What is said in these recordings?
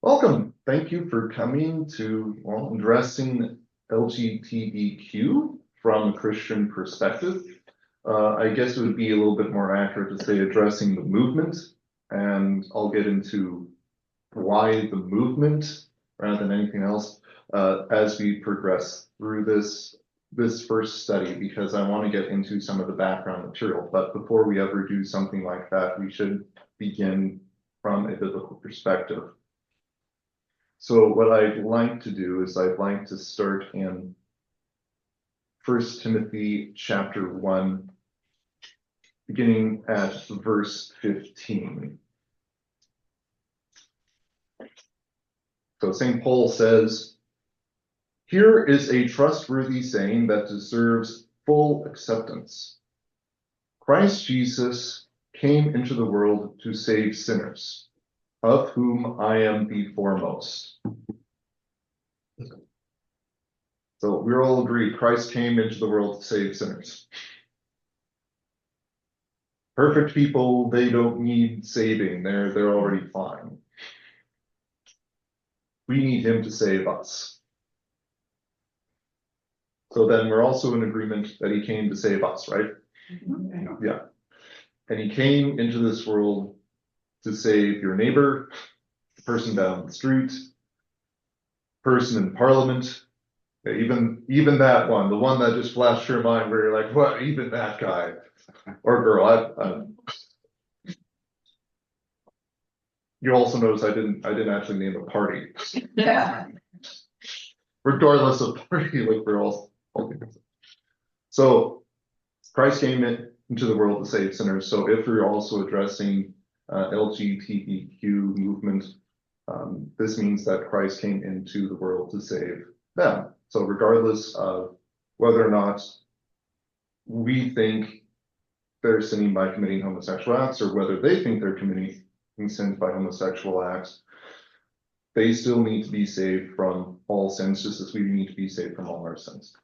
Welcome. Thank you for coming to addressing LGBTQ from a Christian perspective. I guess it would be a little bit more accurate to say addressing the movement, and I'll get into why the movement rather than anything else as we progress through this first study, because I want to get into some of the background material. But before we ever do something like that, we should begin from a biblical perspective. So what I'd like to do is I'd like to start in 1 Timothy chapter 1, beginning at verse 15. So St. Paul says, "Here is a trustworthy saying that deserves full acceptance. Christ Jesus came into the world to save sinners, of whom I am the foremost." So we're all agreed, Christ came into the world to save sinners. Perfect people, they don't need saving, they're already fine. We need him to save us. So then we're also in agreement that he came to save us, right? Mm-hmm. Yeah. And he came into this world to save your neighbor, the person down the street, person in parliament, even that one, the one that just flashed your mind where you're like, what, even that guy or girl. You also notice I didn't actually name a party. Yeah. Regardless of party, like we're all so Christ came into the world to save sinners. So if we're also addressing LGBTQ movement, this means that Christ came into the world to save them. So regardless of whether or not we think they're sinning by committing homosexual acts, or whether they think they're committing sins by homosexual acts, they still need to be saved from all sins, just as we need to be saved from all our sins.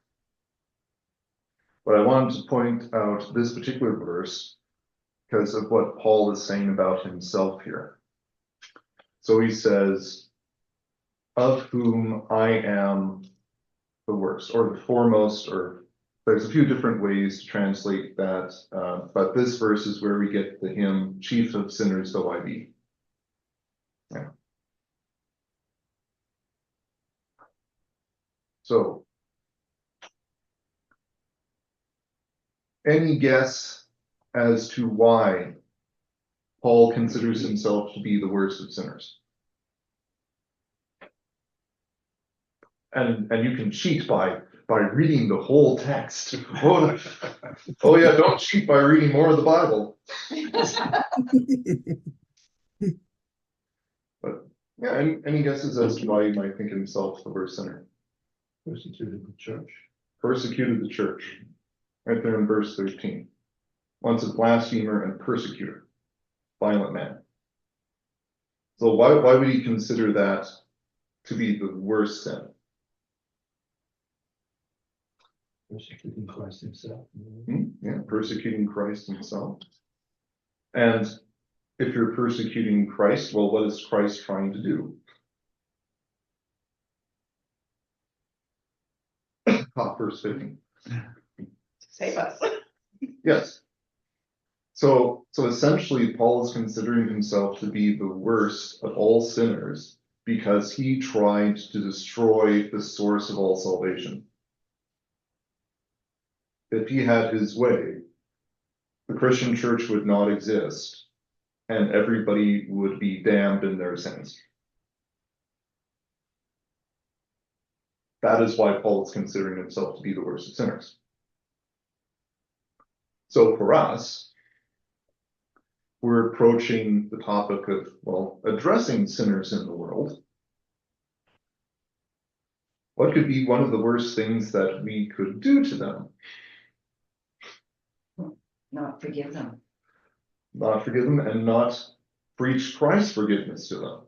But I wanted to point out this particular verse because of what Paul is saying about himself here. So he says, "Of whom I am the worst," or the foremost, or there's a few different ways to translate that, but this verse is where we get the hymn, "Chief of sinners though I be." Yeah. So, any guess as to why Paul considers himself to be the worst of sinners? And you can cheat by reading the whole text. Oh yeah, don't cheat by reading more of the Bible. But yeah, any guesses as to why he might think himself the worst sinner? Persecuted the church. Persecuted the church. Right there in verse 13. Once a blasphemer and persecutor, violent man. So why would he consider that to be the worst sin? Persecuting Christ himself. Yeah, persecuting Christ himself. And if you're persecuting Christ, well, what is Christ trying to do? Verse 15. Save us. Yes. So essentially, Paul is considering himself to be the worst of all sinners because he tried to destroy the source of all salvation. If he had his way, the Christian church would not exist, and everybody would be damned in their sins. That is why Paul is considering himself to be the worst of sinners. So for us, we're approaching the topic of, well, addressing sinners in the world. What could be one of the worst things that we could do to them? Not forgive them. Not forgive them and not preach Christ's forgiveness to them.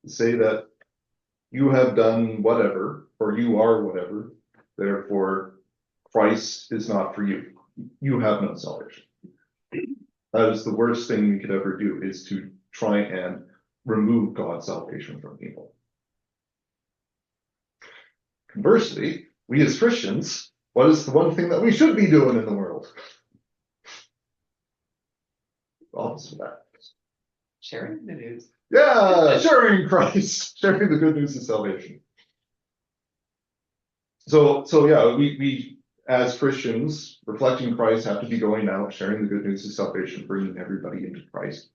Say that you have done whatever, or you are whatever, therefore Christ is not for you. You have no salvation. That is the worst thing we could ever do, is to try and remove God's salvation from people. Conversely, we as Christians, what is the one thing that we should be doing in the world? Opposite of that. Sharing the news. Yeah, sharing Christ, sharing the good news of salvation. So yeah, we as Christians, reflecting Christ, have to be going out, sharing the good news of salvation, bringing everybody into Christ.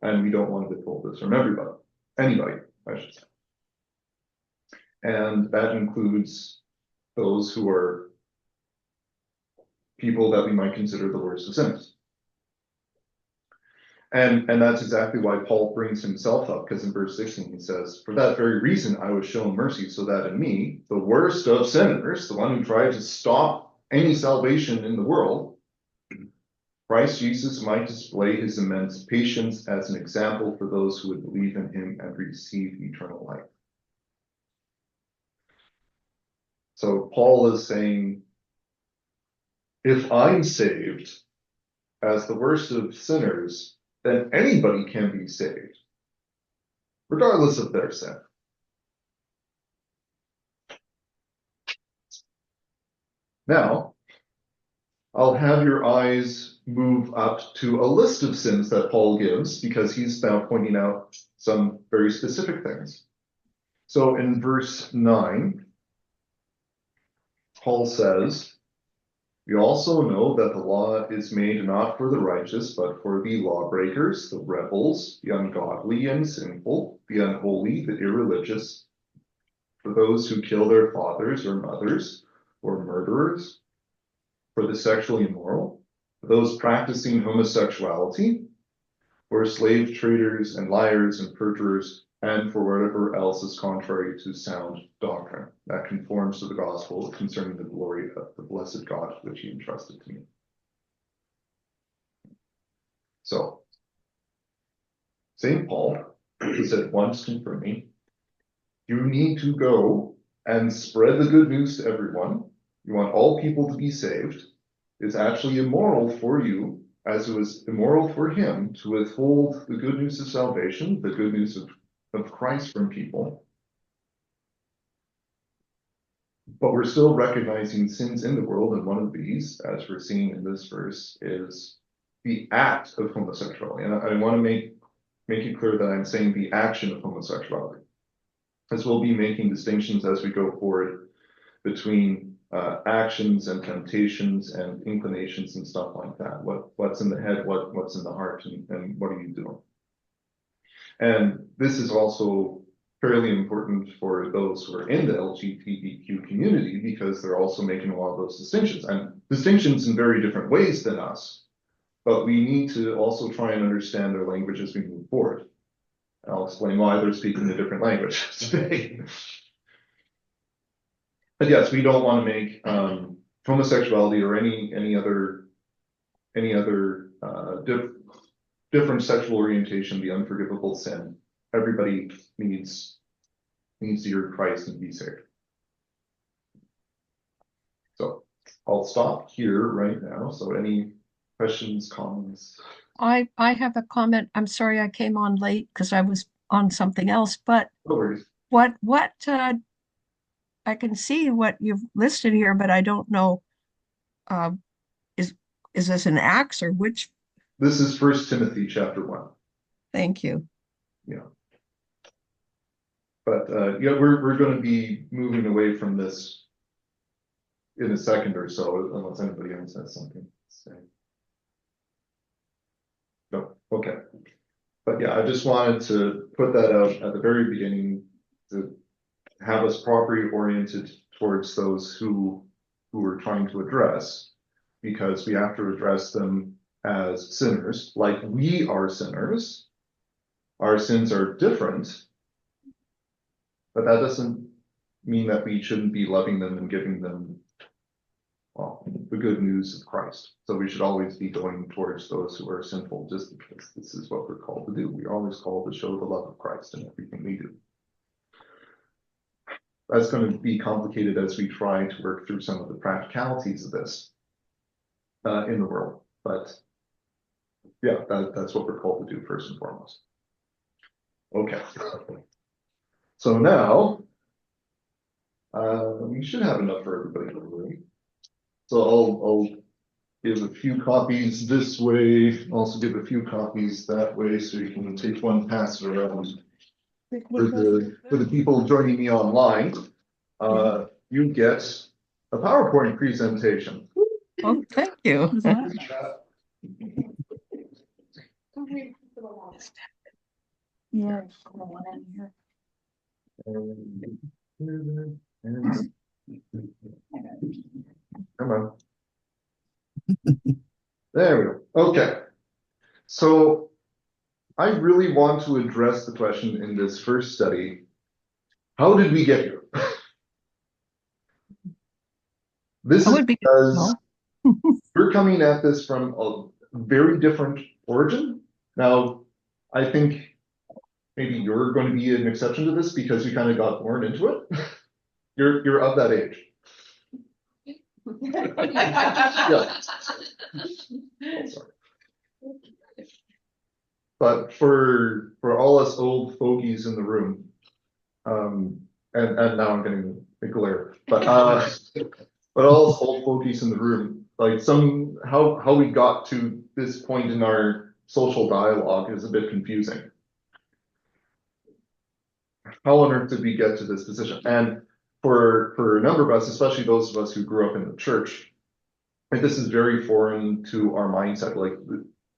And we don't want to withhold this from anybody, I should say. And that includes those who are people that we might consider the worst of sinners. And that's exactly why Paul brings himself up, because in verse 16 he says, "For that very reason I was shown mercy, so that in me, the worst of sinners, the one who tried to stop any salvation in the world, Christ Jesus might display his immense patience as an example for those who would believe in him and receive eternal life." So Paul is saying, if I'm saved as the worst of sinners, then anybody can be saved, regardless of their sin. Now, I'll have your eyes move up to a list of sins that Paul gives, because he's now pointing out some very specific things. So in verse 9, Paul says, "We also know that the law is made not for the righteous, but for the lawbreakers, the rebels, the ungodly and sinful, the unholy, the irreligious, for those who kill their fathers or mothers, or murderers, for the sexually immoral, for those practicing homosexuality, for slave traders and liars and perjurers, and for whatever else is contrary to sound doctrine that conforms to the gospel concerning the glory of the blessed God which he entrusted to me." So, St. Paul said once confirming, you need to go and spread the good news to everyone. You want all people to be saved. It's actually immoral for you, as it was immoral for him, to withhold the good news of salvation, the good news of Christ from people. But we're still recognizing sins in the world, and one of these, as we're seeing in this verse, is the act of homosexuality. And I want to make it clear that I'm saying the action of homosexuality, as we'll be making distinctions as we go forward between actions and temptations and inclinations and stuff like that. What's in the head, what's in the heart, and what are you doing? And this is also fairly important for those who are in the LGBTQ community, because they're also making a lot of those distinctions, and distinctions in very different ways than us. But we need to also try and understand their language as we move forward. And I'll explain why they're speaking a different language today. But yes, we don't want to make homosexuality or any other different sexual orientation the unforgivable sin. Everybody needs to hear Christ and be saved. So I'll stop here right now. So any questions, comments? I have a comment. I'm sorry I came on late because I was on something else, but No worries. what I can see what you've listed here, but I don't know, is this an Acts or which? This is 1 Timothy chapter 1. Thank you. Yeah. But yeah, we're going to be moving away from this in a second or so, unless anybody else has something to say. No, okay. But yeah, I just wanted to put that out at the very beginning to have us properly oriented towards those who we're trying to address, because we have to address them as sinners, like we are sinners. Our sins are different, but that doesn't mean that we shouldn't be loving them and giving them, well, the good news of Christ. So we should always be going towards those who are sinful, just because this is what we're called to do. We're always called to show the love of Christ in everything we do. That's going to be complicated as we try to work through some of the practicalities of this in the world. But yeah, that's what we're called to do first and foremost. Okay. So now, we should have enough for everybody in the room. So I'll give a few copies this way, also give a few copies that way, so you can take one, pass it around. For the people joining me online, you get a PowerPoint presentation. Oh, thank you. Yeah. Come on. There we go. Okay. So I really want to address the question in this first study, how did we get here? This That is would be because we're coming at this from a very different origin. Now, I think maybe you're going to be an exception to this because you kind of got born into it. You're of that age. Yeah. Oh, sorry. But for all us old fogies in the room, and now I'm getting a glare, but all us old fogies in the room, like how we got to this point in our social dialogue is a bit confusing. How on earth did we get to this position? And for a number of us, especially those of us who grew up in the church, like this is very foreign to our mindset. Like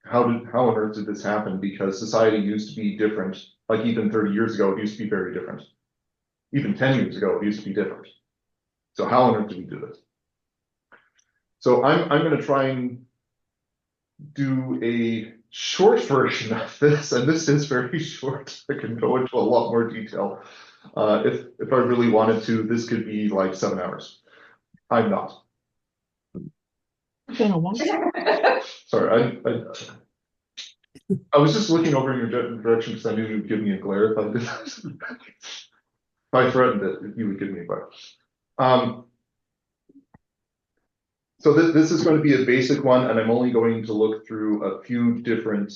how on earth did this happen? Because society used to be different. Like even 30 years ago, it used to be very different. Even 10 years ago, it used to be different. So how on earth did we do this? So I'm going to try and do a short version of this, and this is very short. I can go into a lot more detail. If I really wanted to, this could be like 7 hours. I'm not. Sorry, I was just looking over in your direction because I knew you would give me a glare if I did that. If I threatened it, you would give me a glare. So this is going to be a basic one, and I'm only going to look through a few different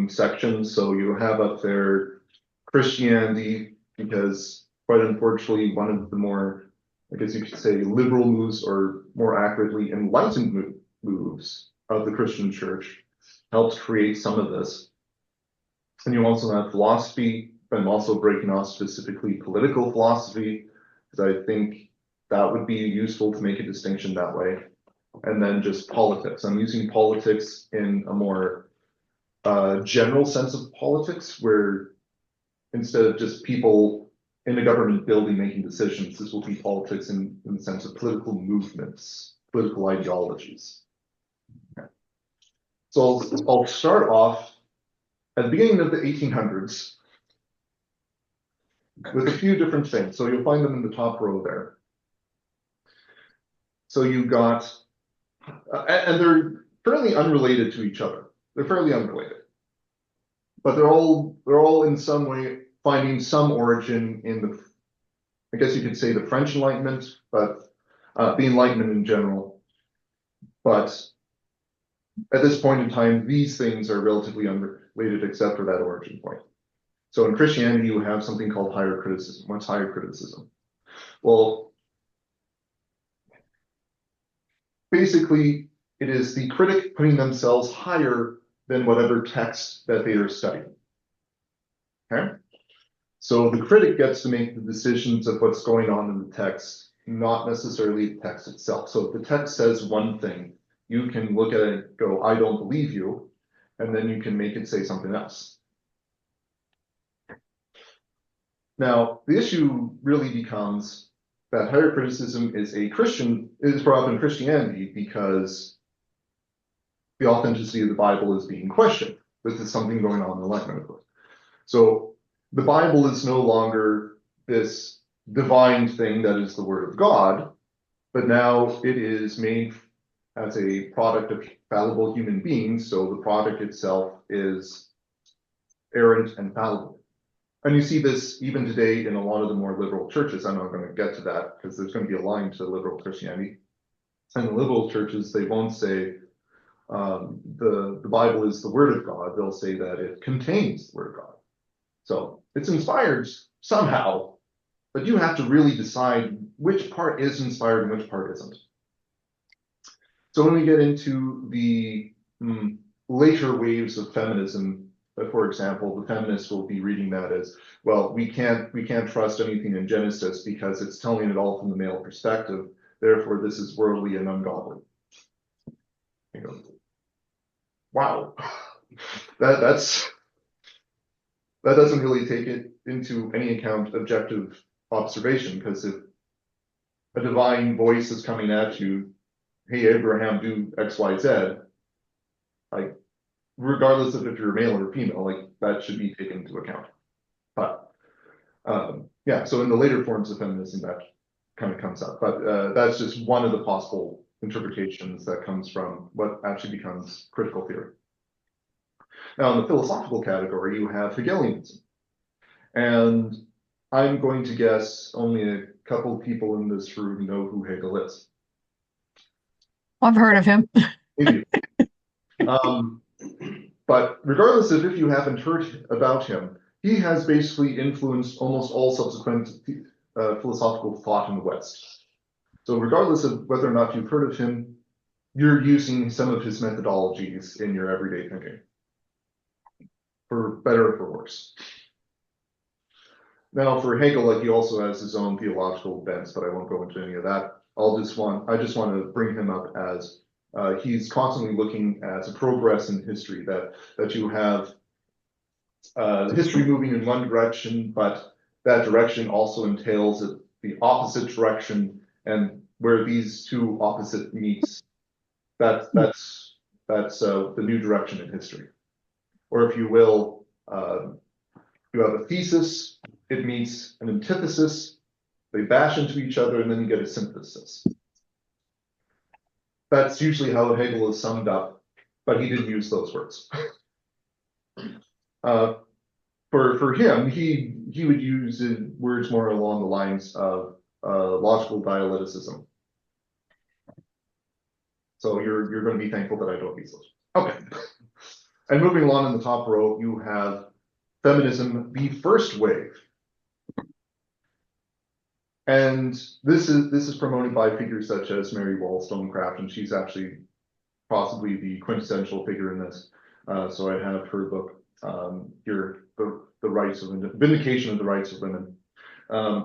sections. So you have up there Christianity, because quite unfortunately, one of the more, I guess you could say, liberal moves, or more accurately, enlightened moves of the Christian church helped create some of this. And you also have philosophy, but I'm also breaking off specifically political philosophy, because I think that would be useful to make a distinction that way. And then just politics. I'm using politics in a more general sense of politics, where instead of just people in a government building making decisions, this will be politics in the sense of political movements, political ideologies. Okay. So I'll start off at the beginning of the 1800s with a few different things. So you'll find them in the top row there. So you got, and they're fairly unrelated to each other. They're fairly unrelated, but they're all in some way finding some origin in the, I guess you could say, the French Enlightenment, but the Enlightenment in general. But at this point in time, these things are relatively unrelated except for that origin point. So in Christianity, you have something called higher criticism. What's higher criticism? Well, basically, it is the critic putting themselves higher than whatever text that they are studying. Okay? So the critic gets to make the decisions of what's going on in the text, not necessarily the text itself. So if the text says one thing, you can look at it and go, I don't believe you, and then you can make it say something else. Now, the issue really becomes that higher criticism is brought up in Christianity because the authenticity of the Bible is being questioned. This is something going on in the Enlightenment. So the Bible is no longer this divine thing that is the Word of God, but now it is made as a product of fallible human beings. So the product itself is errant and fallible. And you see this even today in a lot of the more liberal churches. I'm not going to get to that because there's going to be a line to liberal Christianity. And the liberal churches, they won't say the Bible is the Word of God. They'll say that it contains the Word of God. So it's inspired somehow, but you have to really decide which part is inspired and which part isn't. So when we get into the later waves of feminism, for example, the feminists will be reading that as, well, we can't trust anything in Genesis because it's telling it all from the male perspective. Therefore, this is worldly and ungodly. You know, wow, that doesn't really take it into any account objective observation, because if a divine voice is coming at you, hey, Abraham, do X, Y, Z, like, regardless of if you're male or female, like, that should be taken into account. But yeah, so in the later forms of feminism, that kind of comes up. But that's just one of the possible interpretations that comes from what actually becomes critical theory. Now, in the philosophical category, you have Hegelianism. And I'm going to guess only a couple of people in this room know who Hegel is. I've heard of him. Maybe. But regardless of if you haven't heard about him, he has basically influenced almost all subsequent philosophical thought in the West. So regardless of whether or not you've heard of him, you're using some of his methodologies in your everyday thinking, for better or for worse. Now, for Hegel, like, he also has his own theological bents, but I won't go into any of that. I just want to bring him up as he's constantly looking at a progress in history, that you have history moving in one direction, but that direction also entails the opposite direction, and where these two opposite meets, that's the new direction in history. Or if you will, you have a thesis, it meets an antithesis, they bash into each other, and then you get a synthesis. That's usually how Hegel is summed up, but he didn't use those words. For him, he would use words more along the lines of logical dialecticism. So you're going to be thankful that I don't use those. Okay. And moving along in the top row, you have feminism, the first wave. And this is promoted by figures such as Mary Wollstonecraft, and she's actually possibly the quintessential figure in this. So I have her book here, the rights of women, Vindication of the Rights of Women.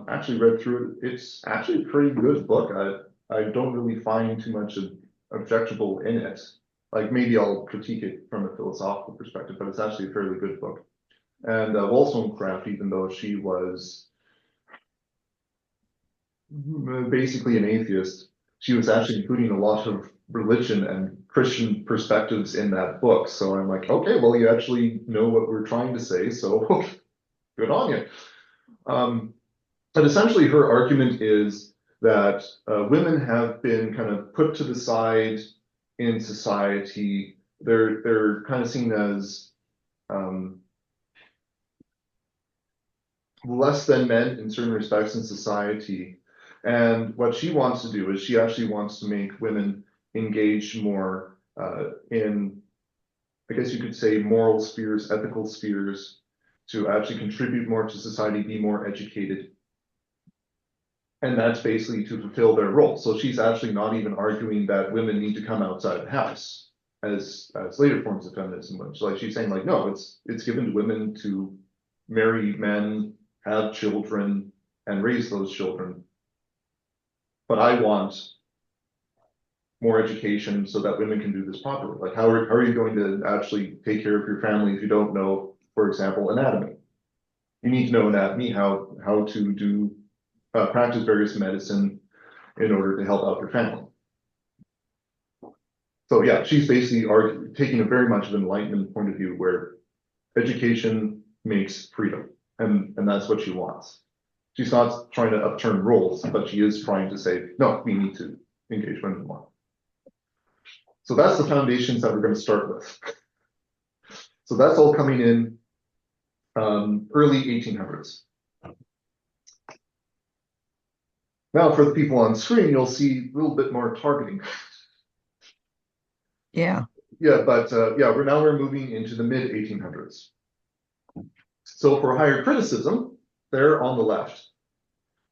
Actually read through it. It's actually a pretty good book. I don't really find too much objectionable in it. Like, maybe I'll critique it from a philosophical perspective, but it's actually a fairly good book. And Wollstonecraft, even though she was basically an atheist, she was actually including a lot of religion and Christian perspectives in that book. So I'm like, okay, well, you actually know what we're trying to say, so good on you. But essentially, her argument is that women have been kind of put to the side in society. They're kind of seen as less than men in certain respects in society. And what she wants to do is she actually wants to make women engage more in, I guess you could say, moral spheres, ethical spheres, to actually contribute more to society, be more educated. And that's basically to fulfill their role. So she's actually not even arguing that women need to come outside the house, as later forms of feminism would. So, like, she's saying, like, no, it's given to women to marry men, have children, and raise those children. But I want more education so that women can do this properly. Like, how are you going to actually take care of your family if you don't know, for example, anatomy? You need to know anatomy, how to do practice various medicine in order to help out your family. So yeah, she's basically taking a very much of an Enlightenment point of view, where education makes freedom, and that's what she wants. She's not trying to upturn roles, but she is trying to say, no, we need to engage women more. So that's the foundations that we're going to start with. So that's all coming in early 1800s. Now, for the people on screen, you'll see a little bit more targeting. Yeah. Yeah, but yeah, we're moving into the mid 1800s. So for higher criticism, they're on the left.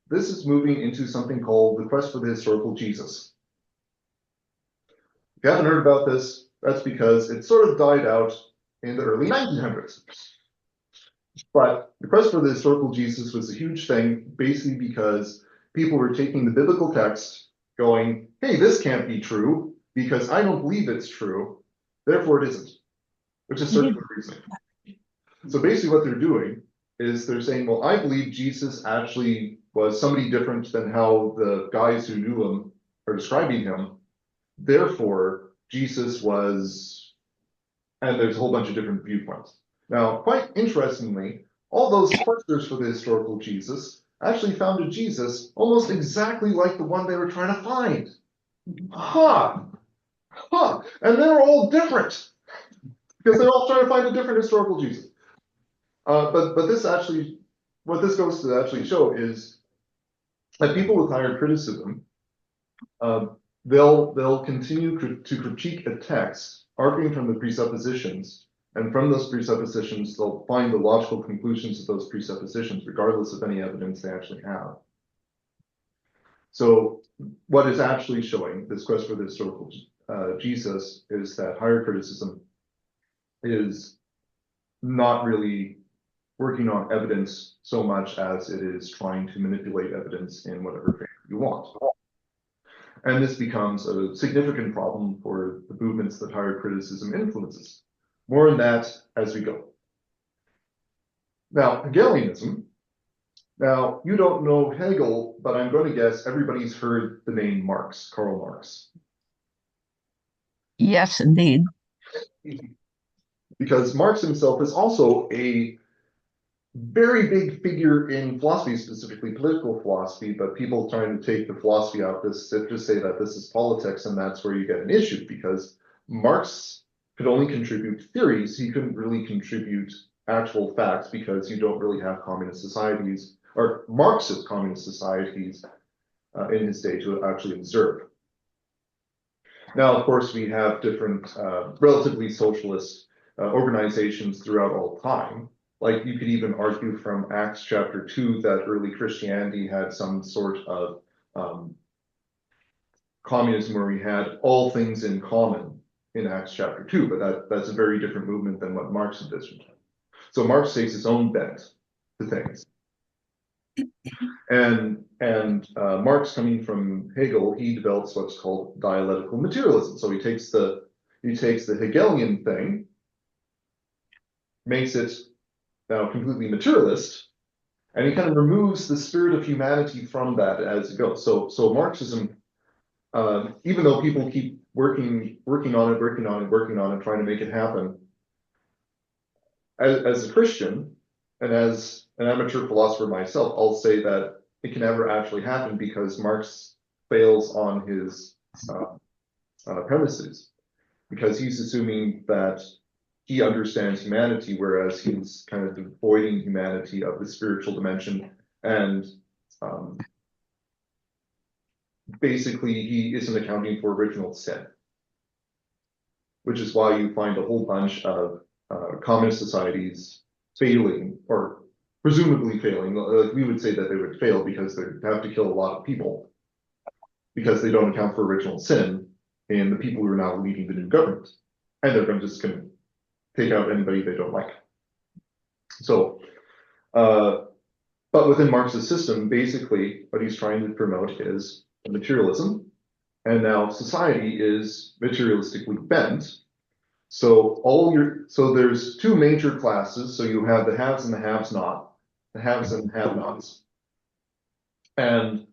This is moving into something called the quest for the historical Jesus. If you haven't heard about this, that's because it sort of died out in the early 1900s. But the quest for the historical Jesus was a huge thing, basically because people were taking the biblical text, going, hey, this can't be true because I don't believe it's true, therefore it isn't, which is circular reasoning. So basically what they're doing is they're saying, well, I believe Jesus actually was somebody different than how the guys who knew him are describing him. Therefore, Jesus was, and there's a whole bunch of different viewpoints. Now, quite interestingly, all those questers for the historical Jesus actually found a Jesus almost exactly like the one they were trying to find. And they're all different because they're all trying to find a different historical Jesus. But this actually, what this goes to actually show is that people with higher criticism, they'll continue to critique a text, arguing from the presuppositions, and from those presuppositions, they'll find the logical conclusions of those presuppositions, regardless of any evidence they actually have. So what is actually showing this quest for the historical Jesus is that higher criticism is not really working on evidence so much as it is trying to manipulate evidence in whatever favor you want. And this becomes a significant problem for the movements that higher criticism influences. More on that as we go. Now, Hegelianism. Now, you don't know Hegel, but I'm going to guess everybody's heard the name Marx, Karl Marx. Yes, indeed. Because Marx himself is also a very big figure in philosophy, specifically political philosophy, but people trying to take the philosophy out of this just say that this is politics, and that's where you get an issue, because Marx could only contribute theories. He couldn't really contribute actual facts because you don't really have communist societies or Marxist communist societies in his day to actually observe. Now, of course, we have different relatively socialist organizations throughout all time. Like you could even argue from Acts chapter 2 that early Christianity had some sort of communism where we had all things in common in Acts chapter 2, but that's a very different movement than what Marx envisioned. So Marx takes his own bent to things. And Marx, coming from Hegel, he develops what's called dialectical materialism. So he takes the Hegelian thing, makes it now completely materialist, and he kind of removes the spirit of humanity from that as it goes. So Marxism, even though people keep working on it, trying to make it happen, as a Christian and as an amateur philosopher myself, I'll say that it can never actually happen because Marx fails on his premises, because he's assuming that he understands humanity, whereas he's kind of avoiding humanity of the spiritual dimension, and basically he isn't accounting for original sin, which is why you find a whole bunch of communist societies failing, or presumably failing. We would say that they would fail because they have to kill a lot of people because they don't account for original sin in the people who are now leading the new government, and they're just going to take out anybody they don't like. So, but within Marx's system, basically what he's trying to promote is materialism, and now society is materialistically bent. So there's two major classes. So you have the haves and the have-not, the haves and have-nots, and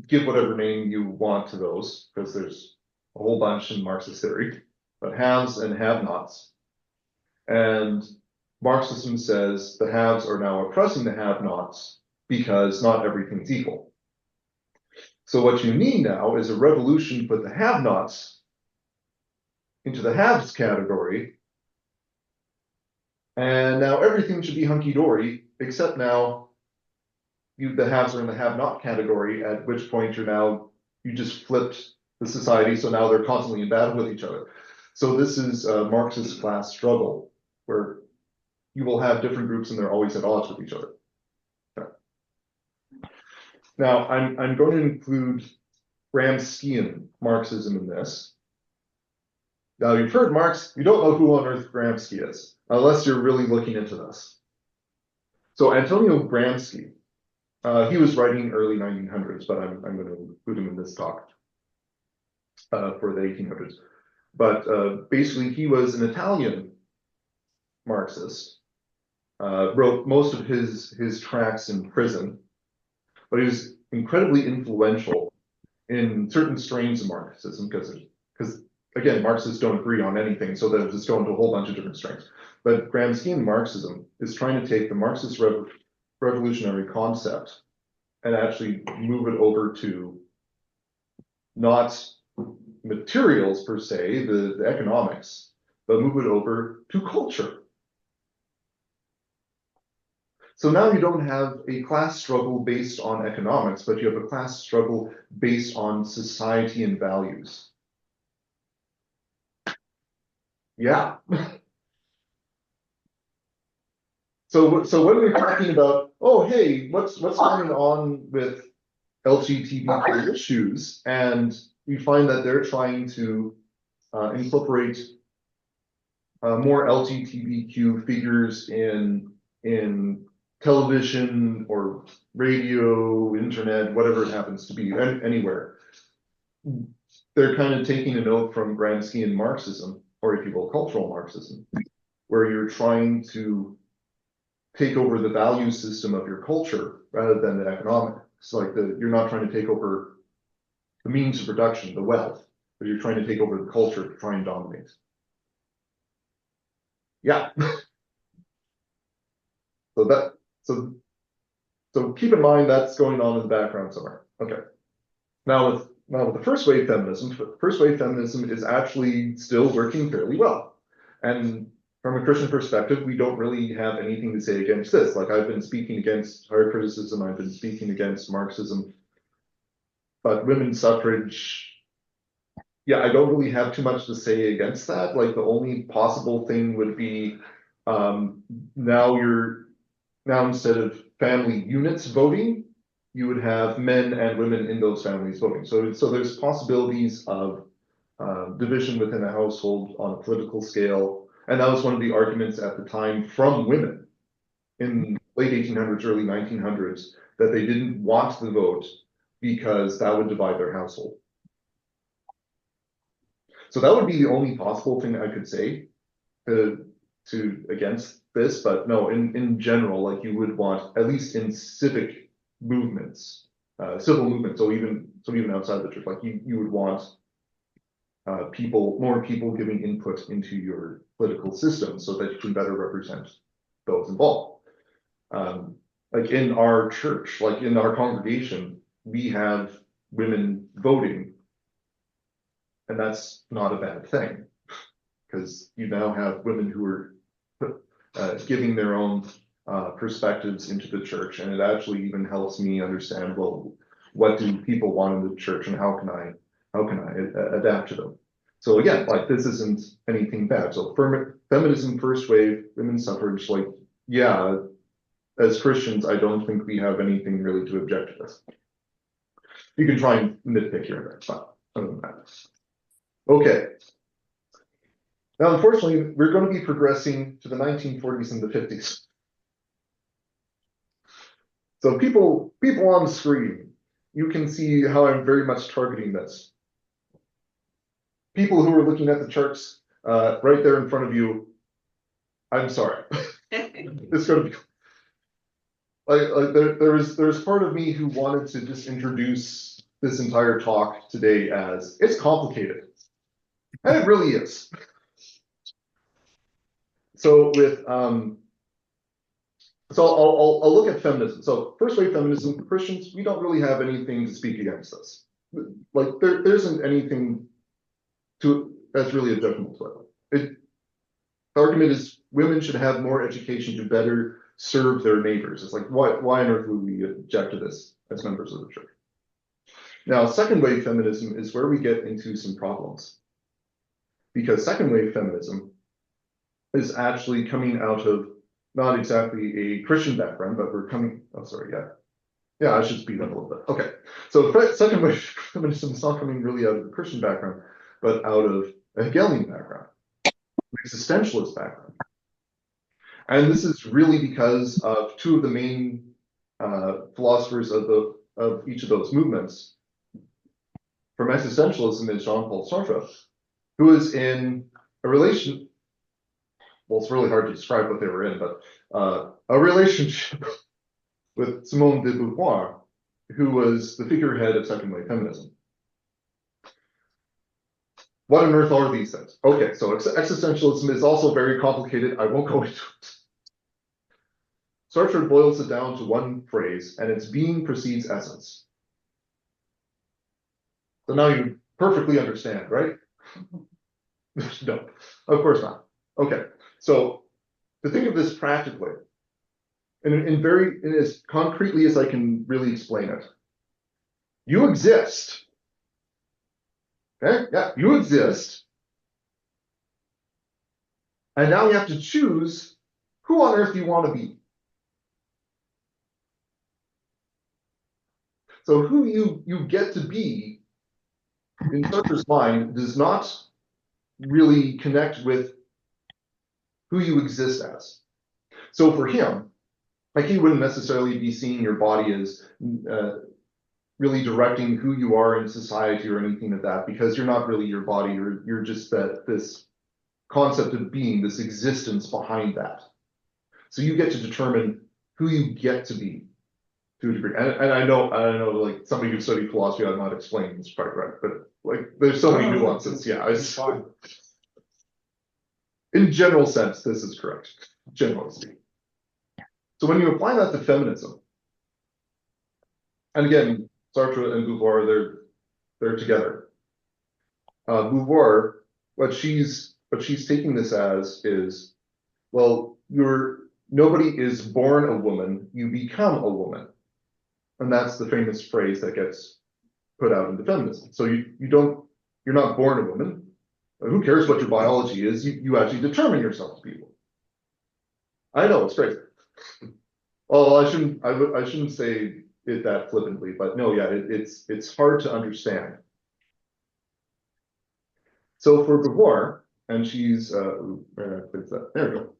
give whatever name you want to those, because there's a whole bunch in Marxist theory, but haves and have-nots. And Marxism says the haves are now oppressing the have-nots because not everything's equal. So what you need now is a revolution to put the have-nots into the haves category, and now everything should be hunky-dory, except now the haves are in the have-not category, at which point you just flipped the society, so now they're constantly in battle with each other. So this is a Marxist class struggle, where you will have different groups and they're always at odds with each other. Okay. Now, I'm going to include Gramscian Marxism in this. Now, you've heard Marx, you don't know who on earth Gramsci is, unless you're really looking into this. So Antonio Gramsci, he was writing early 1900s, but I'm going to include him in this talk for the 1800s. But basically, he was an Italian Marxist, wrote most of his tracts in prison, but he was incredibly influential in certain strains of Marxism because again, Marxists don't agree on anything, so they'll just go into a whole bunch of different strains. But Gramscian Marxism is trying to take the Marxist revolutionary concept and actually move it over to not materials per se, the economics, but move it over to culture. So now you don't have a class struggle based on economics, but you have a class struggle based on society and values. Yeah. So when we're talking about, oh, hey, what's going on with LGBTQ issues, and we find that they're trying to incorporate more LGBTQ figures in television or radio, internet, whatever it happens to be, anywhere. They're kind of taking a note from Gramscian Marxism, or if you will, cultural Marxism, where you're trying to take over the value system of your culture rather than the economics. Like you're not trying to take over the means of production, the wealth, but you're trying to take over the culture to try and dominate. Yeah. So keep in mind that's going on in the background somewhere. Okay. Now with the first wave feminism is actually still working fairly well. And from a Christian perspective, we don't really have anything to say against this. Like I've been speaking against hard criticism, I've been speaking against Marxism, but women's suffrage, yeah, I don't really have too much to say against that. Like the only possible thing would be now instead of family units voting, you would have men and women in those families voting. So there's possibilities of division within a household on a political scale. And that was one of the arguments at the time from women in late 1800s, early 1900s, that they didn't want the vote because that would divide their household. So that would be the only possible thing I could say to against this, but no, in general, like you would want, at least in civic movements, civil movements, so even outside the church, like you would want more people giving input into your political system so that you can better represent those involved. Like in our church, like in our congregation, we have women voting, and that's not a bad thing because you now have women who are giving their own perspectives into the church, and it actually even helps me understand, well, what do people want in the church, and how can I adapt to them? So again, like this isn't anything bad. So feminism, first wave, women's suffrage, like yeah, as Christians, I don't think we have anything really to object to this. You can try and nitpick here and there, but other than that. Okay. Now, unfortunately, we're going to be progressing to the 1940s and the 50s. So people on the screen, you can see how I'm very much targeting this. People who are looking at the charts right there in front of you, I'm sorry. It's going to be like there's part of me who wanted to just introduce this entire talk today as it's complicated, and it really is. So I'll look at feminism. So first wave feminism, Christians, we don't really have anything to speak against this. Like there isn't anything that's really objectionable to it. The argument is women should have more education to better serve their neighbors. It's like why on earth would we object to this as members of the church? Now, second wave feminism is where we get into some problems, because second wave feminism is actually coming out of not exactly a Christian background, but we're coming, oh, sorry, yeah. Yeah, I should speed up a little bit. Okay, so the second wave feminism is not coming really out of a Christian background, but out of a Hegelian background, existentialist background. And this is really because of two of the main philosophers of each of those movements. From existentialism is Jean-Paul Sartre, who is in a relation, well, it's really hard to describe what they were in, but a relationship with Simone de Beauvoir, who was the figurehead of second wave feminism. What on earth are these things? Okay, so existentialism is also very complicated. I won't go into it. Sartre boils it down to one phrase, and it's being precedes essence. So now you perfectly understand, right? No, of course not. Okay, so to think of this practically, and in as concretely as I can really explain it, you exist. Okay, yeah, you exist. And now you have to choose who on earth you want to be. So who you get to be, in Sartre's mind, does not really connect with who you exist as. So for him, like he wouldn't necessarily be seeing your body as really directing who you are in society or anything like that, because you're not really your body, you're just this concept of being, this existence behind that. So you get to determine who you get to be to a degree. And I know, like somebody who studied philosophy, I'm not explaining this quite right, but like there's so many nuances. Yeah, It's fine. In general sense, this is correct. Generally speaking. So when you apply that to feminism, and again, Sartre and Beauvoir, they're together. Beauvoir, what she's taking this as is, well, nobody is born a woman, you become a woman. And that's the famous phrase that gets put out into feminism. So you're not born a woman. Who cares what your biology is? You actually determine yourself to be a woman. I know, it's crazy. Well, I shouldn't say it that flippantly, but no, yeah, it's hard to understand. So for Beauvoir, and she's there we go.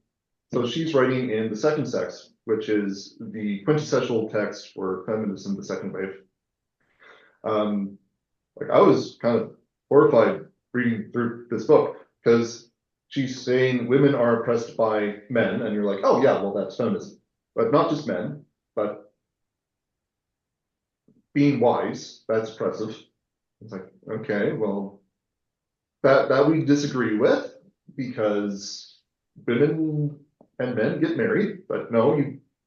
So she's writing in The Second Sex, which is the quintessential text for feminism, the second wave. Like I was kind of horrified reading through this book because she's saying women are oppressed by men, and you're like, oh yeah, well that's feminism, but not just men, but being wise, that's oppressive. It's like, okay, well, that we disagree with because women and men get married, but no,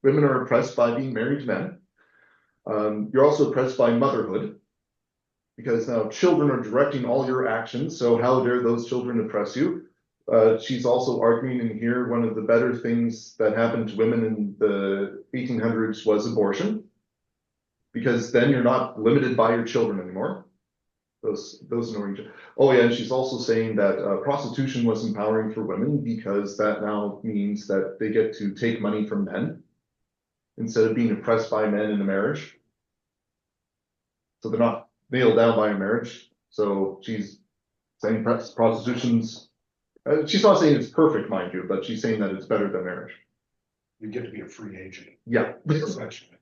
women are oppressed by being married to men. You're also oppressed by motherhood because now children are directing all your actions. So how dare those children oppress you? She's also arguing in here one of the better things that happened to women in the 1800s was abortion, because then you're not limited by your children anymore. Those annoying. Oh yeah, and she's also saying that prostitution was empowering for women because that now means that they get to take money from men instead of being oppressed by men in a marriage. So they're not nailed down by a marriage. So she's saying prostitution's. She's not saying it's perfect, mind you, but she's saying that it's better than marriage. You get to be a free agent. Yeah. Essentially.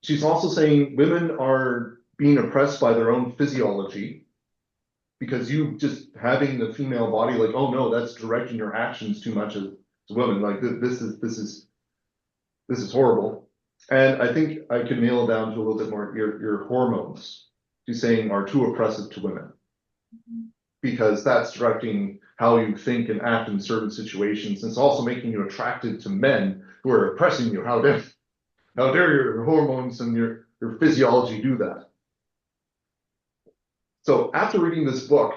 She's also saying women are being oppressed by their own physiology because you just having the female body, like, oh no, that's directing your actions too much as women. Like this is horrible. And I think I can nail it down to a little bit more. Your hormones, she's saying, are too oppressive to women because that's directing how you think and act in certain situations. It's also making you attracted to men who are oppressing you. How dare your hormones and your physiology do that? So after reading this book,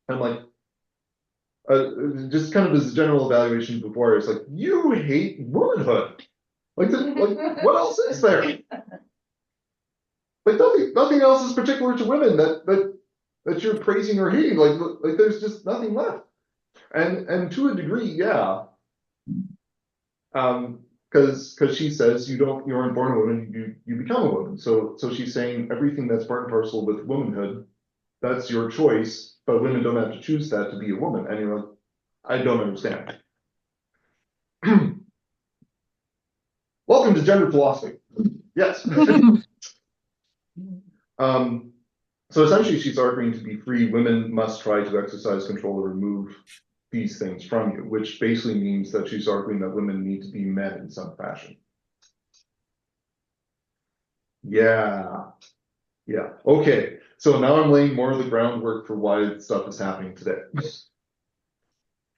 I'm like, just kind of this general evaluation before, it's like, you hate womanhood. Like what else is there? Like nothing else is particular to women that you're praising or hating. Like there's just nothing left. And to a degree, yeah. Because she says you aren't born a woman, you become a woman. So she's saying everything that's part and parcel with womanhood, that's your choice, but women don't have to choose that to be a woman. And you're like, I don't understand. Welcome to gender philosophy. Yes. So essentially, she's arguing to be free, women must try to exercise control or remove these things from you, which basically means that she's arguing that women need to be men in some fashion. Yeah. Yeah. Okay. So now I'm laying more of the groundwork for why stuff is happening today.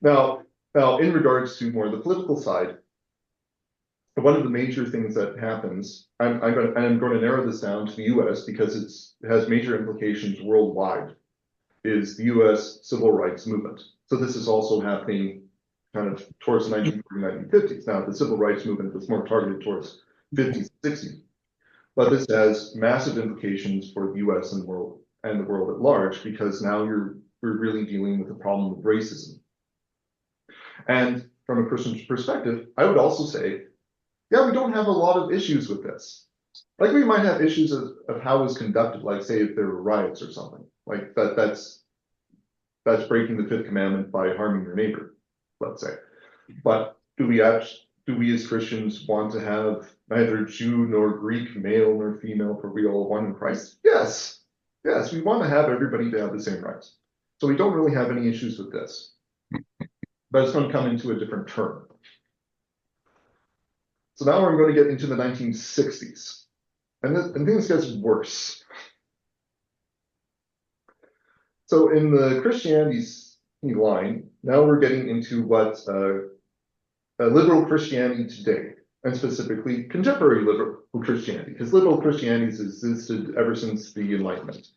Now, in regards to more the political side, one of the major things that happens, I'm going to narrow this down to the US because it has major implications worldwide, is the US civil rights movement. So this is also happening kind of towards the 1940s, 1950s. Now, the civil rights movement was more targeted towards 50s, 60s. But this has massive implications for the US and the world at large, because now we're really dealing with the problem of racism. And from a Christian perspective, I would also say, yeah, we don't have a lot of issues with this. Like we might have issues of how it was conducted, like say if there were riots or something. Like that's breaking the fifth commandment by harming your neighbor, let's say. But do we as Christians want to have neither Jew nor Greek, male nor female, for we all one in Christ? Yes. Yes, we want to have everybody to have the same rights. So we don't really have any issues with this. But it's going to come into a different term. So now we're going to get into the 1960s. And things gets worse. So in the Christianity's line, now we're getting into what liberal Christianity today, and specifically contemporary liberal Christianity, because liberal Christianity has existed ever since the Enlightenment.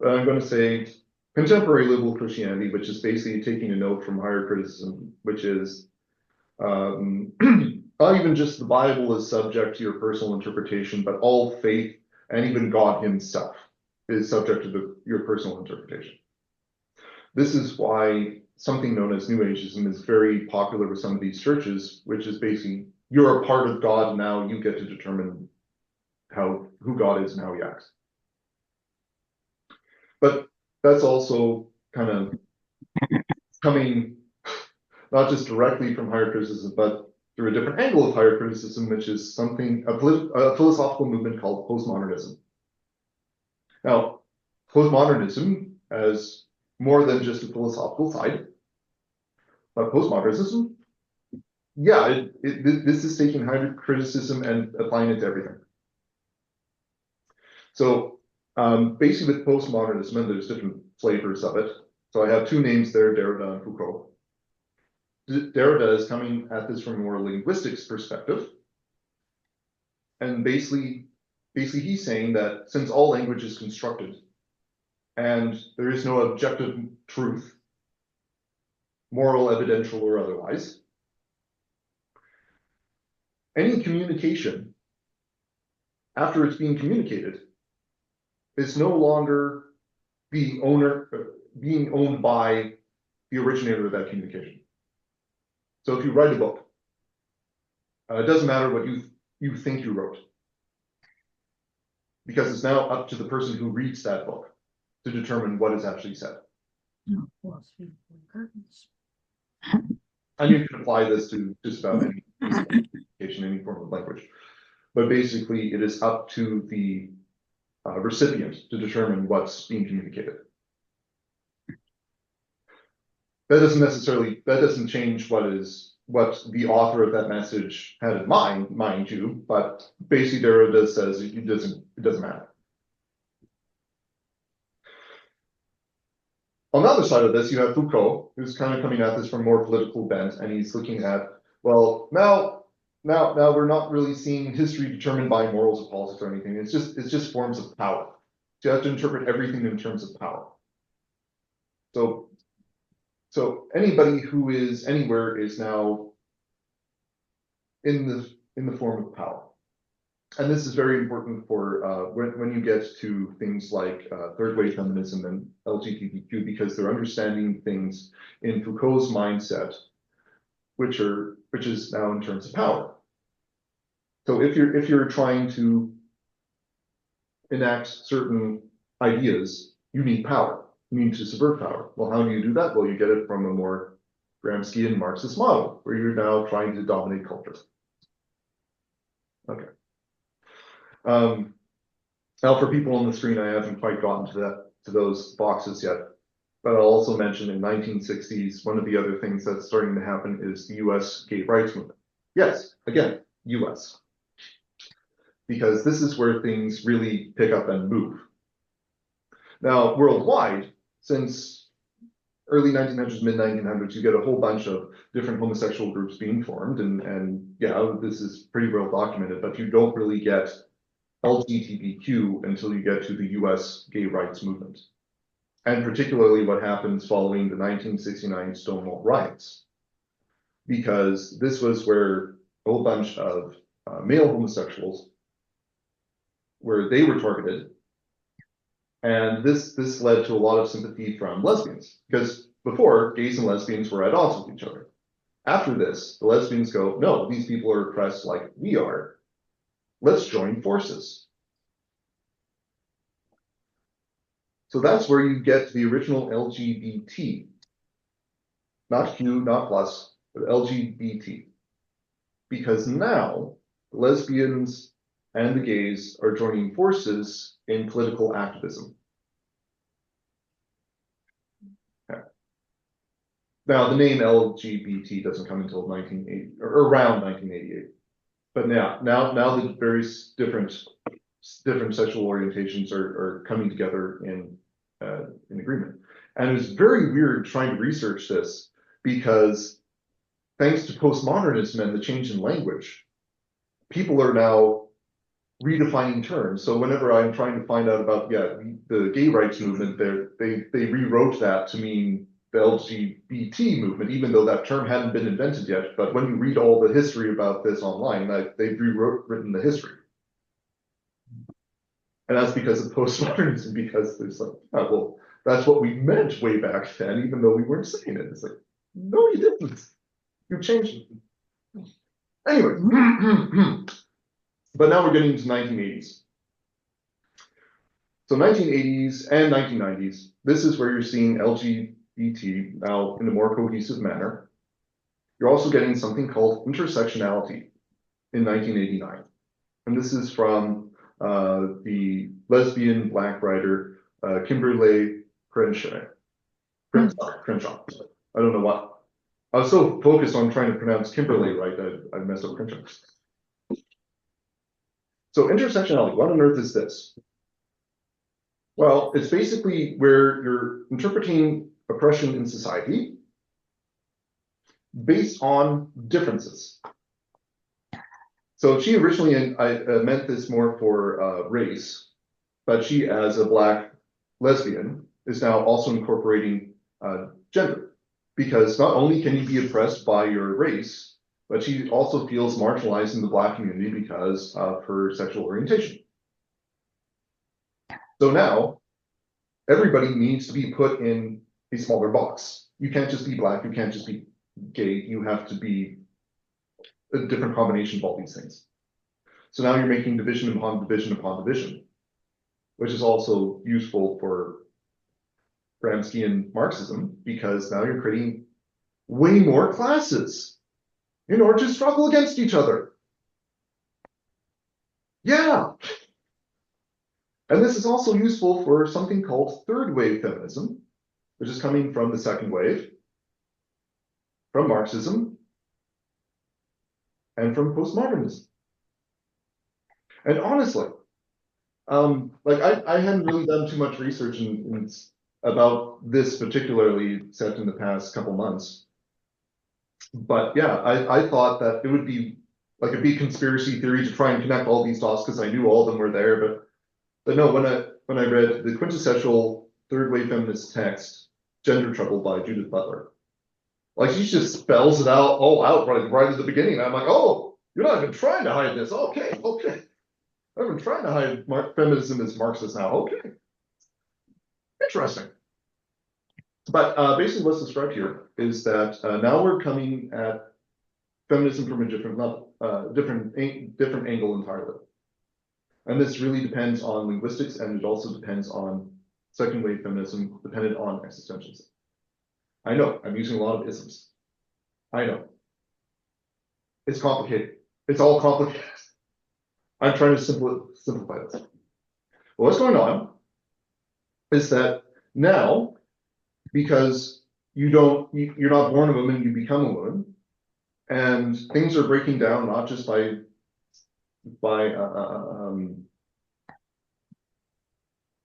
But I'm going to say contemporary liberal Christianity, which is basically taking a note from higher criticism, which is not even just the Bible is subject to your personal interpretation, but all faith and even God himself is subject to your personal interpretation. This is why something known as New Ageism is very popular with some of these churches, which is basically, you're a part of God, now you get to determine who God is and how he acts. But that's also kind of coming not just directly from higher criticism, but through a different angle of higher criticism, which is a philosophical movement called Postmodernism. Now, Postmodernism has more than just a philosophical side, but Postmodernism, yeah, this is taking higher criticism and applying it to everything. So basically with Postmodernism, and there's different flavors of it. So I have two names there, Derrida and Foucault. Derrida is coming at this from a more linguistics perspective. And basically he's saying that since all language is constructed and there is no objective truth, moral, evidential, or otherwise, any communication after it's being communicated is no longer being owned by the originator of that communication. So if you write a book, it doesn't matter what you think you wrote, because it's now up to the person who reads that book to determine what is actually said. No, philosophy curtains. And you can apply this to just about any communication, any form of language. But basically, it is up to the recipient to determine what's being communicated. That doesn't change what the author of that message had in mind you, but basically Derrida says it doesn't matter. On the other side of this, you have Foucault, who's kind of coming at this from a more political bent, and he's looking at, well, now we're not really seeing history determined by morals or politics or anything. It's just forms of power. So you have to interpret everything in terms of power. So anybody who is anywhere is now in the form of power. And this is very important for when you get to things like third wave feminism and LGBTQ, because they're understanding things in Foucault's mindset, which is now in terms of power. So if you're trying to enact certain ideas, you need power. You need to subvert power. Well, how do you do that? Well, you get it from a more Gramscian Marxist model, where you're now trying to dominate culture. Okay. Now, for people on the screen, I haven't quite gotten to those boxes yet, but I'll also mention in 1960s, one of the other things that's starting to happen is the U.S. gay rights movement. Yes, again, U.S. Because this is where things really pick up and move. Now, worldwide, since early 1900s, mid 1900s, you get a whole bunch of different homosexual groups being formed, and yeah, this is pretty well documented, but you don't really get LGBTQ until you get to the US gay rights movement. And particularly what happens following the 1969 Stonewall riots. Because this was where a whole bunch of male homosexuals, where they were targeted. And this led to a lot of sympathy from lesbians. Because before, gays and lesbians were at odds with each other. After this, the lesbians go, no, these people are oppressed like we are. Let's join forces. So that's where you get the original LGBT. Not Q, not plus, but LGBT. Because now the lesbians and the gays are joining forces in political activism. Okay. Now, the name LGBT doesn't come until 1980 or around 1988. But now the various different sexual orientations are coming together in agreement. And it was very weird trying to research this, because thanks to postmodernism and the change in language, people are now redefining terms. So whenever I'm trying to find out about the gay rights movement, they rewrote that to mean the LGBT movement, even though that term hadn't been invented yet. But when you read all the history about this online, they've rewritten the history. And that's because of postmodernism, because there's like, oh, well, that's what we meant way back then, even though we weren't saying it. It's like, no, you didn't. You changed it. Anyway, but now we're getting into 1980s. So 1980s and 1990s, this is where you're seeing LGBT now in a more cohesive manner. You're also getting something called intersectionality in 1989. And this is from the lesbian Black writer Kimberly Crenshaw. Crenshaw. I don't know what. I was so focused on trying to pronounce Kimberly right that I messed up Crenshaw. So intersectionality, what on earth is this? Well, it's basically where you're interpreting oppression in society based on differences. So she originally, I meant this more for race, but she, as a Black lesbian, is now also incorporating gender. Because not only can you be oppressed by your race, but she also feels marginalized in the Black community because of her sexual orientation. So now, everybody needs to be put in a smaller box. You can't just be Black, you can't just be gay, you have to be a different combination of all these things. So now you're making division upon division upon division, which is also useful for Gramscian Marxism, because now you're creating way more classes in order to struggle against each other. Yeah. And this is also useful for something called third wave feminism, which is coming from the second wave, from Marxism, and from postmodernism. And honestly, like I hadn't really done too much research about this particularly, except in the past couple months. But yeah, I thought that it would be like a big conspiracy theory to try and connect all these dots, because I knew all of them were there. But no, when I read the quintessential third wave feminist text, Gender Trouble by Judith Butler, like she just spells it out all out right at the beginning. And I'm like, oh, you're not even trying to hide this. Okay. I've been trying to hide feminism as Marxist now. Okay, interesting. But basically what's described here is that now we're coming at feminism from a different level, different angle entirely. And this really depends on linguistics, and it also depends on second wave feminism, dependent on existentialism. I know, I'm using a lot of isms. I know. It's complicated. It's all complicated. I'm trying to simplify this. Well, what's going on is that now, because you're not born a woman, you become a woman, and things are breaking down not just by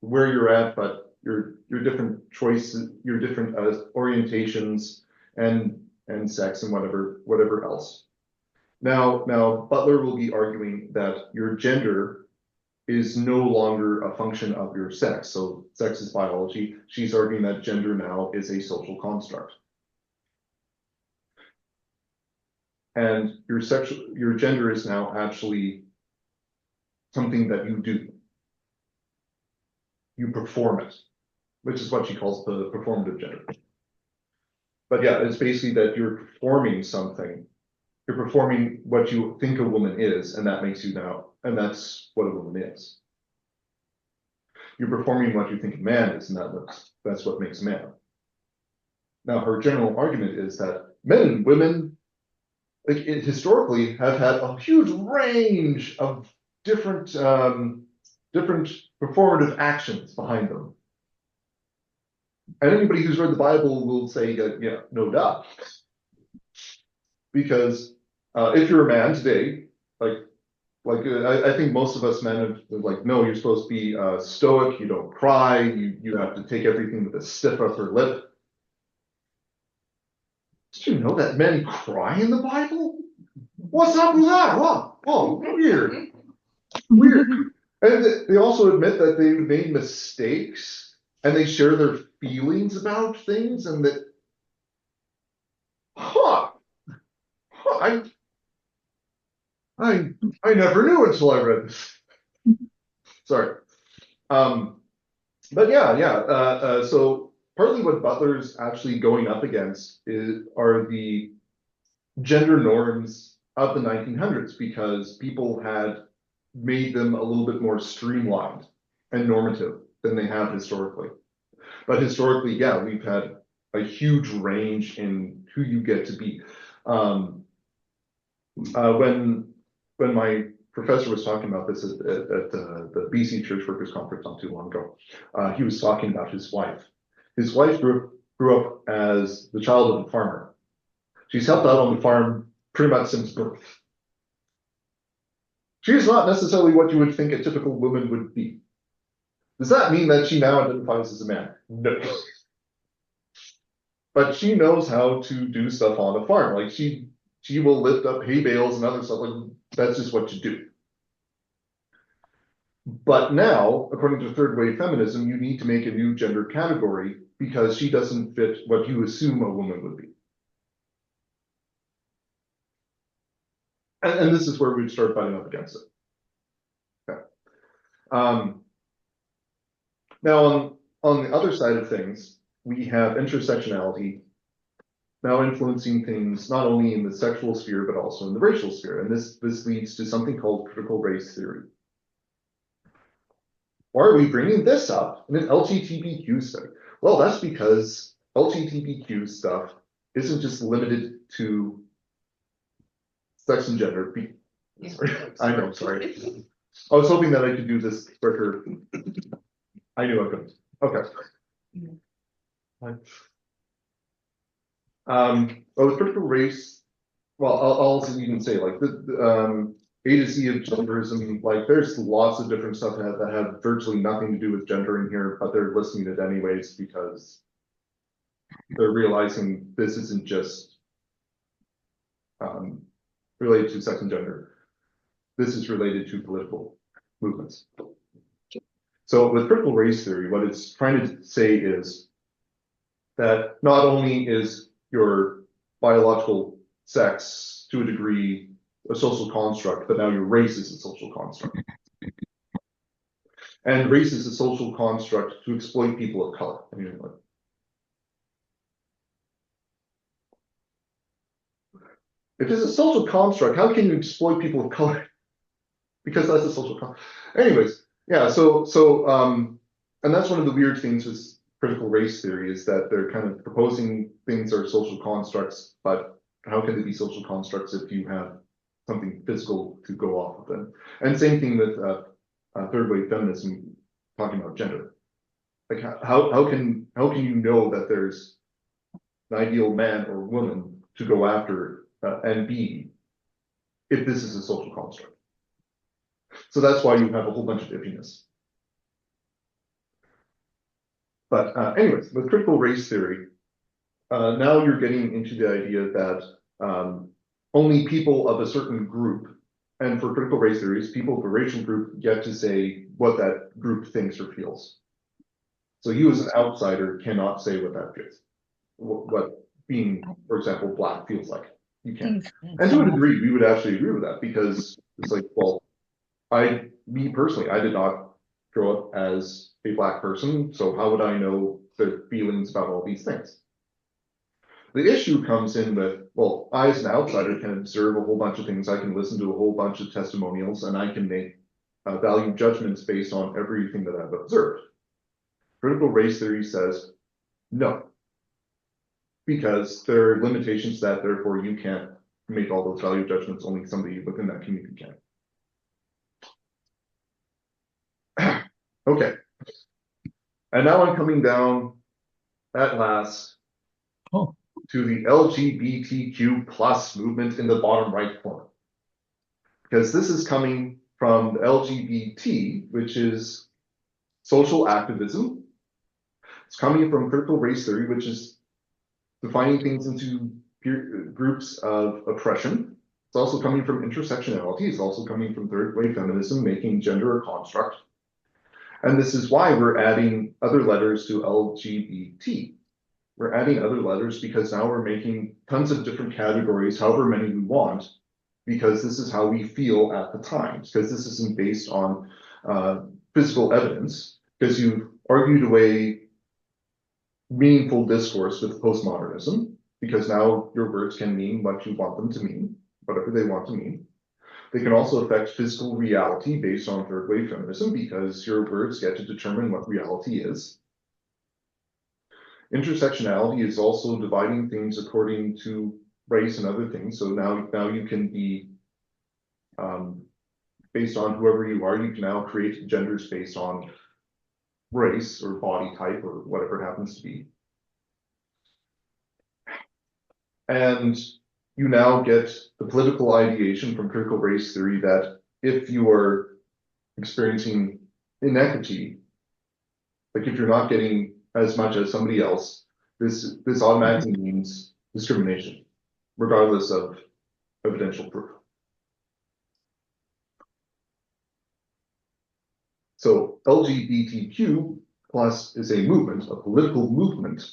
where you're at, but your different choices, your different orientations, and sex and whatever else. Now Butler will be arguing that your gender is no longer a function of your sex. So sex is biology. She's arguing that gender now is a social construct. And your gender is now actually something that you do. You perform it, which is what she calls the performative gender. But yeah, it's basically that you're performing something. You're performing what you think a woman is, and that makes you now, and that's what a woman is. You're performing what you think a man is, and that's what makes a man. Now, her general argument is that men and women, historically, have had a huge range of different performative actions behind them. And anybody who's read the Bible will say, yeah, no doubt. Because if you're a man today, I think most of us men have like, no, you're supposed to be stoic, you don't cry, you have to take everything with a stiff upper lip. Did you know that men cry in the Bible? What's up with that? Oh, weird. Weird. And they also admit that they made mistakes, and they share their feelings about things, and that, I never knew until I read this. Sorry. But yeah. So partly what Butler's actually going up against are the gender norms of the 1900s, because people had made them a little bit more streamlined and normative than they have historically. But historically, yeah, we've had a huge range in who you get to be. When my professor was talking about this at the BC Church Workers Conference not too long ago, he was talking about his wife. His wife grew up as the child of a farmer. She's helped out on the farm pretty much since birth. She is not necessarily what you would think a typical woman would be. Does that mean that she now identifies as a man? No. But she knows how to do stuff on a farm. Like she will lift up hay bales and other stuff. Like that's just what you do. But now, according to third wave feminism, you need to make a new gender category because she doesn't fit what you assume a woman would be. And this is where we'd start fighting up against it. Okay. Now, on the other side of things, we have intersectionality now influencing things not only in the sexual sphere, but also in the racial sphere. And this leads to something called critical race theory. Why are we bringing this up in an LGBTQ study? Well, that's because LGBTQ stuff isn't just limited to sex and gender. Sorry. I know, sorry. I was hoping that I could do this quicker. I knew I couldn't. Okay. But with critical race, well, I'll also even say like the A to Z of genderism, like there's lots of different stuff that have virtually nothing to do with gender in here, but they're listing it anyways because they're realizing this isn't just related to sex and gender. This is related to political movements. So with critical race theory, what it's trying to say is that not only is your biological sex to a degree a social construct, but now your race is a social construct. And race is a social construct to exploit people of color. I mean, like, if it's a social construct, how can you exploit people of color? Because that's a social construct. Anyways, yeah, and that's one of the weird things with critical race theory is that they're kind of proposing things are social constructs, but how can they be social constructs if you have something physical to go off of them? And same thing with third wave feminism talking about gender. Like how can you know that there's an ideal man or woman to go after and be if this is a social construct? So that's why you have a whole bunch of iffiness. But anyways, with critical race theory, now you're getting into the idea that only people of a certain group, and for critical race theories, people of a racial group get to say what that group thinks or feels. So you as an outsider cannot say what that feels, what being, for example, Black feels like. You can't. And to a degree, we would actually agree with that because it's like, well, me personally, I did not grow up as a Black person, so how would I know their feelings about all these things? The issue comes in with, well, I as an outsider can observe a whole bunch of things, I can listen to a whole bunch of testimonials, and I can make value judgments based on everything that I've observed. Critical race theory says no, because there are limitations that therefore you can't make all those value judgments, only somebody within that community can. Okay. And now I'm coming down at last to the LGBTQ plus movement in the bottom right corner. Because this is coming from the LGBT, which is social activism. It's coming from critical race theory, which is defining things into groups of oppression. It's also coming from intersectionality. It's also coming from third wave feminism, making gender a construct. And this is why we're adding other letters to LGBT. We're adding other letters because now we're making tons of different categories, however many we want, because this is how we feel at the time, because this isn't based on physical evidence, because you've argued away meaningful discourse with postmodernism, because now your words can mean what you want them to mean, whatever they want to mean. They can also affect physical reality based on third wave feminism, because your words get to determine what reality is. Intersectionality is also dividing things according to race and other things. So now you can be, based on whoever you are, you can now create genders based on race or body type or whatever it happens to be. And you now get the political ideation from critical race theory that if you are experiencing inequity, like if you're not getting as much as somebody else, this automatically means discrimination, regardless of evidential proof. So LGBTQ plus is a movement, a political movement,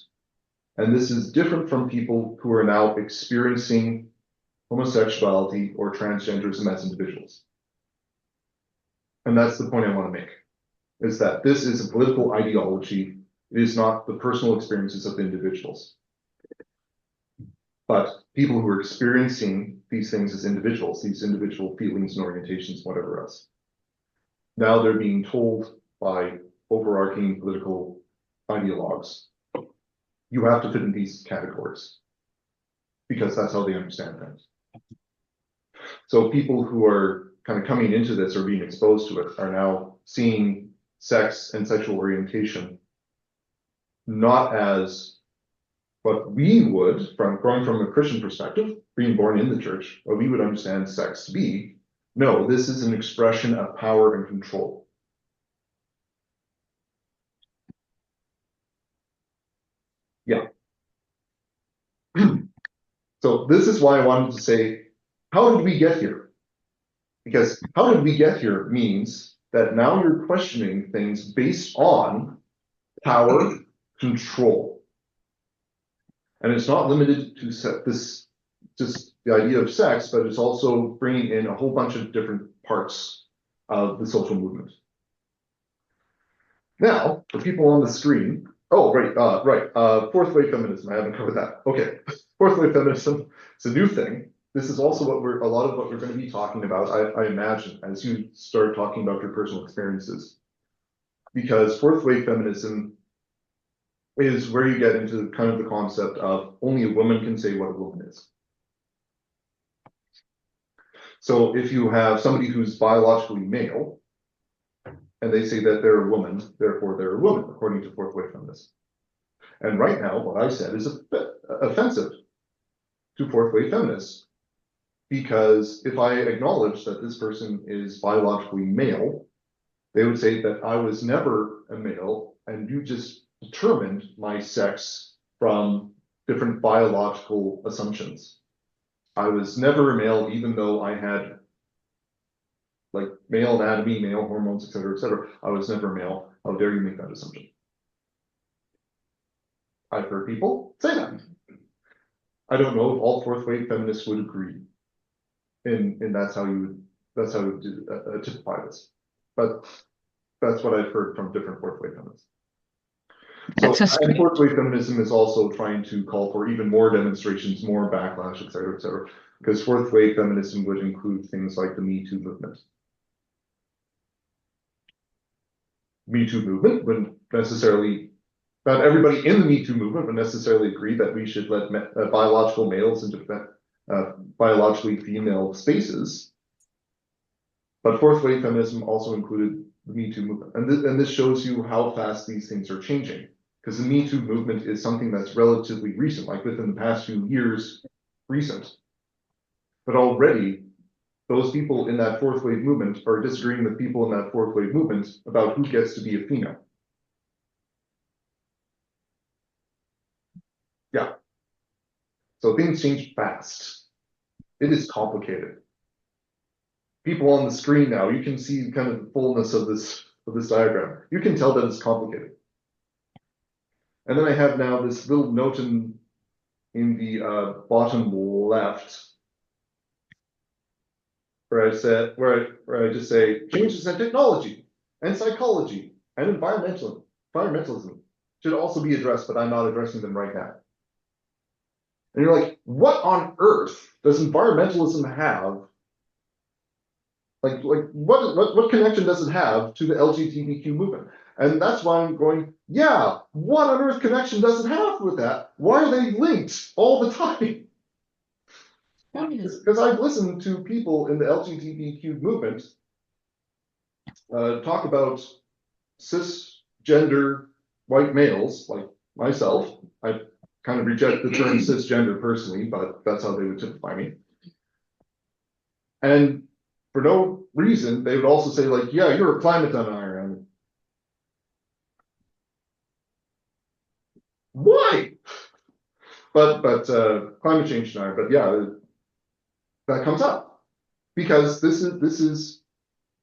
and this is different from people who are now experiencing homosexuality or transgenderism as individuals. And that's the point I want to make, is that this is a political ideology. It is not the personal experiences of individuals, but people who are experiencing these things as individuals, these individual feelings and orientations, whatever else. Now they're being told by overarching political ideologues, you have to fit in these categories, because that's how they understand things. So people who are kind of coming into this or being exposed to it are now seeing sex and sexual orientation not as what we would, from growing from a Christian perspective, being born in the church, what we would understand sex to be. No, this is an expression of power and control. Yeah. So this is why I wanted to say, how did we get here? Because how did we get here means that now you're questioning things based on power, control. And it's not limited to this, just the idea of sex, but it's also bringing in a whole bunch of different parts of the social movement. Now, for people on the screen, oh, right, fourth wave feminism, I haven't covered that. Okay, fourth wave feminism, it's a new thing. This is also a lot of what we're going to be talking about, I imagine, as you start talking about your personal experiences. Because fourth wave feminism is where you get into kind of the concept of only a woman can say what a woman is. So if you have somebody who's biologically male, and they say that they're a woman, therefore they're a woman, according to fourth wave feminism. And right now, what I said is a bit offensive to fourth wave feminists, because if I acknowledge that this person is biologically male, they would say that I was never a male, and you just determined my sex from different biological assumptions. I was never a male, even though I had like male anatomy, male hormones, et cetera, et cetera. I was never male. How dare you make that assumption? I've heard people say that. I don't know if all fourth wave feminists would agree. And that's how you would typify this. But that's what I've heard from different fourth wave feminists. So, and fourth wave feminism is also trying to call for even more demonstrations, more backlash, et cetera, because fourth wave feminism would include things like the Me Too movement. Me Too movement wouldn't necessarily, not everybody in the Me Too movement would necessarily agree that we should let biological males into biologically female spaces. But fourth wave feminism also included the Me Too movement. And this shows you how fast these things are changing. Because the Me Too movement is something that's relatively recent, like within the past few years, recent. But already, those people in that fourth wave movement are disagreeing with people in that fourth wave movement about who gets to be a female. Yeah. So things change fast. It is complicated. People on the screen now, you can see kind of the fullness of this diagram. You can tell that it's complicated. And then I have now this little note in the bottom left where I just say changes in technology and psychology and environmentalism should also be addressed, but I'm not addressing them right now. And you're like, what on earth does environmentalism have? Like what connection does it have to the LGBTQ movement? And that's why I'm going, yeah, what on earth connection does it have with that? Why are they linked all the time? Because I've listened to people in the LGBTQ movement talk about cisgender white males like myself. I kind of reject the term cisgender personally, but that's how they would typify me. And for no reason, they would also say like, yeah, you're a climate denier. I mean, why? But climate change denier. But yeah, that comes up because this is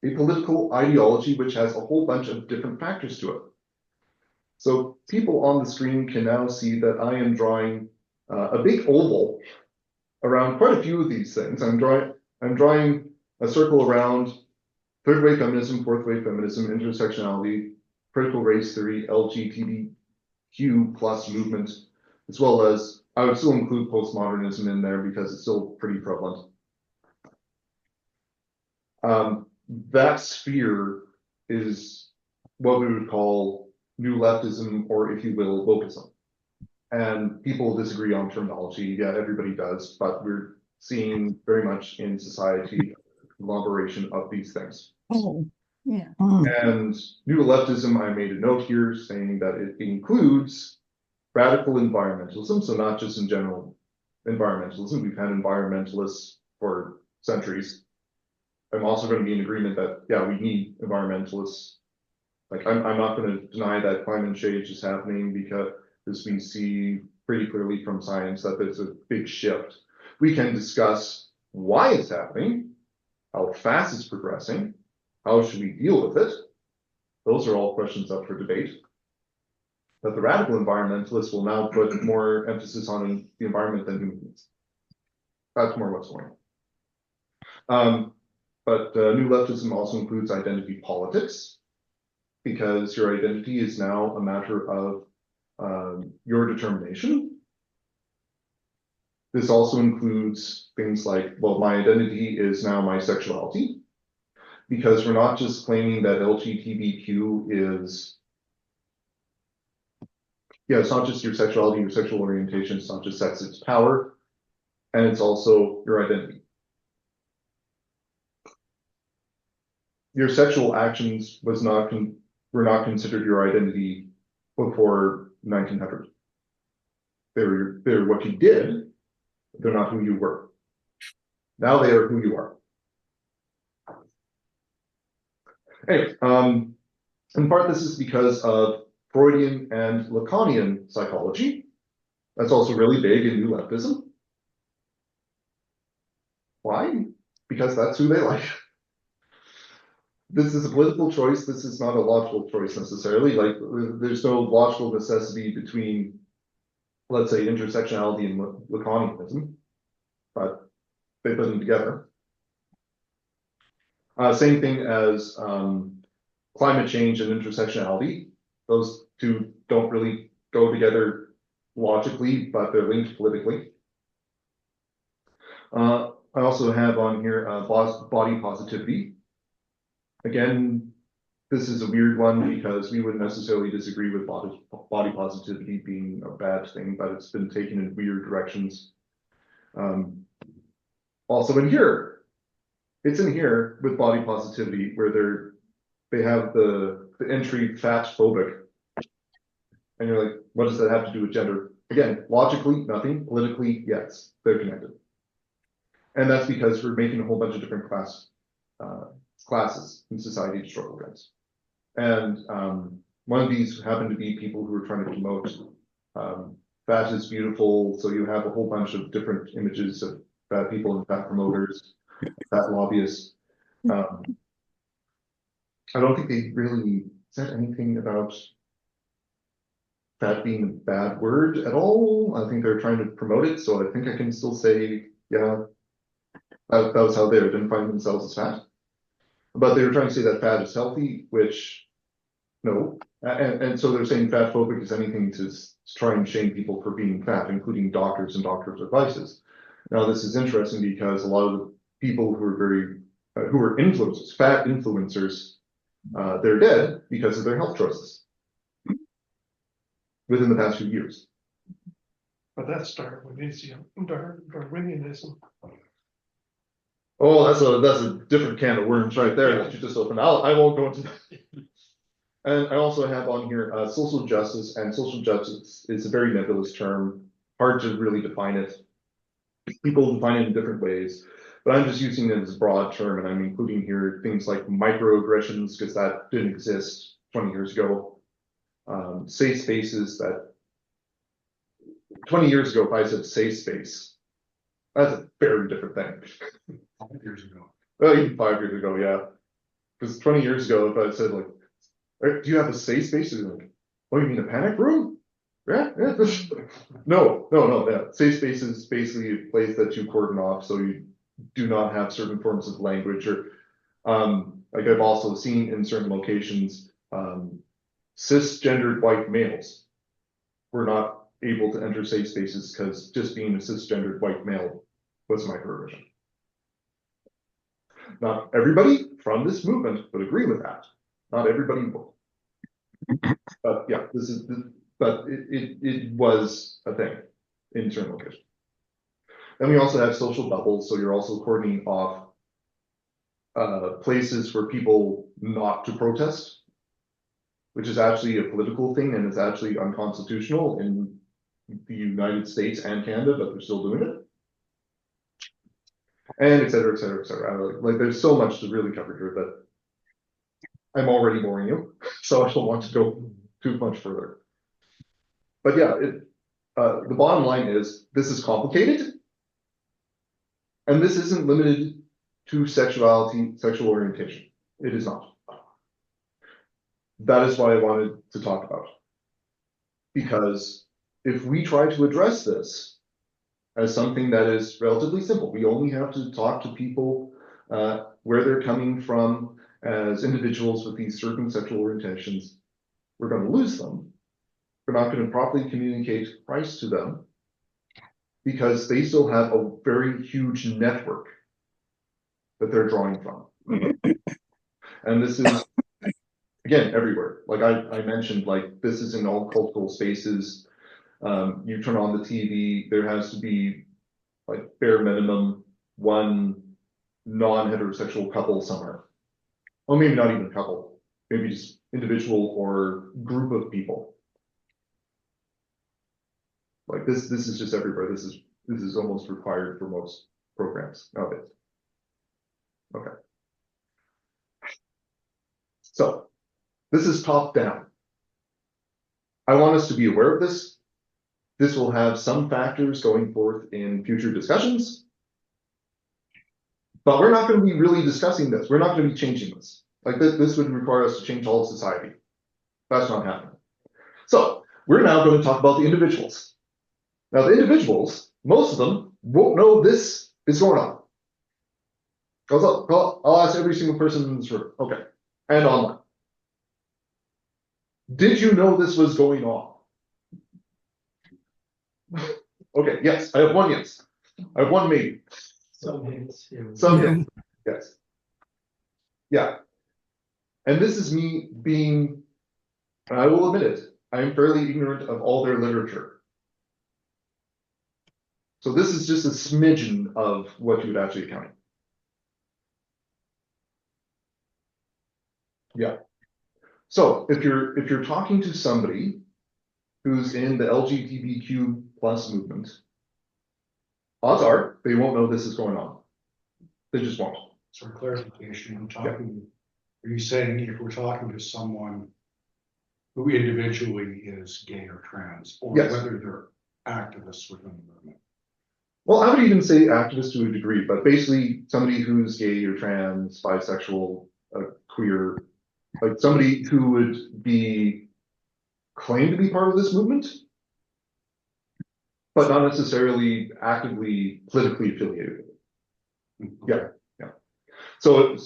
a political ideology which has a whole bunch of different factors to it. So people on the screen can now see that I am drawing a big oval around quite a few of these things. I'm drawing a circle around third wave feminism, fourth wave feminism, intersectionality, critical race theory, LGBTQ plus movement, as well as I would still include postmodernism in there because it's still pretty prevalent. That sphere is what we would call new leftism, or if you will, wokeism. And people disagree on terminology. Yeah, everybody does, but we're seeing very much in society conglomeration of these things. Oh, Yeah. And new leftism, I made a note here saying that it includes radical environmentalism, so not just in general environmentalism. We've had environmentalists for centuries. I'm also going to be in agreement that, yeah, we need environmentalists. Like, I'm not going to deny that climate change is happening because we see pretty clearly from science that there's a big shift. We can discuss why it's happening, how fast it's progressing, how should we deal with it? Those are all questions up for debate. But the radical environmentalists will now put more emphasis on the environment than humans. That's more what's going on. But New Leftism also includes identity politics, because your identity is now a matter of your determination. This also includes things like, well, my identity is now my sexuality, because we're not just claiming that LGBTQ is, yeah, it's not just your sexuality, your sexual orientation, it's not just sex, it's power, and it's also your identity. Your sexual actions were not considered your identity before 1900. They're what you did, they're not who you were. Now they are who you are. Anyway, in part this is because of Freudian and Lacanian psychology. That's also really big in New Leftism. Why? Because that's who they like. This is a political choice. This is not a logical choice necessarily. Like, there's no logical necessity between, let's say, intersectionality and Lacanianism, but they put them together. Same thing as climate change and intersectionality. Those two don't really go together logically, but they're linked politically. I also have on here body positivity. Again, this is a weird one because we wouldn't necessarily disagree with body positivity being a bad thing, but it's been taken in weird directions. Also in here, it's in here with body positivity where they have the entry fat phobic, and you're like, what does that have to do with gender? Again, logically, nothing. Politically, yes, they're connected, and that's because we're making a whole bunch of different classes in society to struggle against. And one of these happened to be people who were trying to promote fat is beautiful. So you have a whole bunch of different images of fat people and fat promoters, fat lobbyists. I don't think they really said anything about fat being a bad word at all. I think they're trying to promote it. So I think I can still say, yeah, that was how they identified themselves as fat. But they were trying to say that fat is healthy, which no. And so they're saying fat phobic is anything to try and shame people for being fat, including doctors and doctors' advices. Now, this is interesting because a lot of the people who are who were influencers, fat influencers, they're dead because of their health choices within the past few years. But that's Darwinism. Oh, that's a different can of worms right there that you just opened. I won't go into that. And I also have on here social justice, and social justice is a very nebulous term, hard to really define it. People define it in different ways, but I'm just using it as a broad term, and I'm including here things like microaggressions, because that didn't exist 20 years ago. Safe spaces that 20 years ago, if I said safe space, that's a very different thing. 5 years ago. Well, even 5 years ago, yeah. Because 20 years ago, if I said, like, do you have a safe space? And you're like, oh, you mean a panic room? Yeah. No. Yeah. Safe space is basically a place that you cordon off so you do not have certain forms of language, or like I've also seen in certain locations, cisgendered white males were not able to enter safe spaces because just being a cisgendered white male was microaggression. Not everybody from this movement would agree with that. Not everybody will. But yeah, but it was a thing in certain locations. Then we also have social bubbles, so you're also cordoning off places for people not to protest, which is actually a political thing and is actually unconstitutional in the United States and Canada, but they're still doing it. And et cetera, et cetera, et cetera. Like there's so much to really cover here that I'm already boring you, so I don't want to go too much further. But yeah, the bottom line is this is complicated, and this isn't limited to sexuality, sexual orientation. It is not. That is why I wanted to talk about it. Because if we try to address this as something that is relatively simple, we only have to talk to people where they're coming from as individuals with these certain sexual orientations, we're going to lose them. We're not going to properly communicate Christ to them because they still have a very huge network that they're drawing from. And this is, again, everywhere. Like I mentioned, like this is in all cultural spaces. You turn on the TV, there has to be like bare minimum one non-heterosexual couple somewhere. Well, maybe not even couple, maybe just individual or group of people. Like this is just everywhere. This is almost required for most programs nowadays. Okay. So this is top down. I want us to be aware of this. This will have some factors going forth in future discussions. But we're not going to be really discussing this. We're not going to be changing this. Like this would require us to change all of society. That's not happening. So we're now going to talk about the individuals. Now the individuals, most of them won't know this is going on. I'll ask every single person in this room. Okay. And online. Did you know this was going on? Okay, yes. I have one yes. I have one maybe. Some hints. Some hints. Yes. Yeah. And this is me being, and I will admit it, I am fairly ignorant of all their literature. So this is just a smidgen of what you would actually account. Yeah. So if you're talking to somebody who's in the LGBTQ plus movement, odds are they won't know this is going on. They just won't. So for clarification, are you saying if we're talking to someone who individually is gay or trans, or Yes. whether they're activists within the movement? Well, I would even say activist to a degree, but basically somebody who's gay or trans, bisexual, queer, like somebody who would be claimed to be part of this movement, but not necessarily actively politically affiliated. Yeah, yeah. So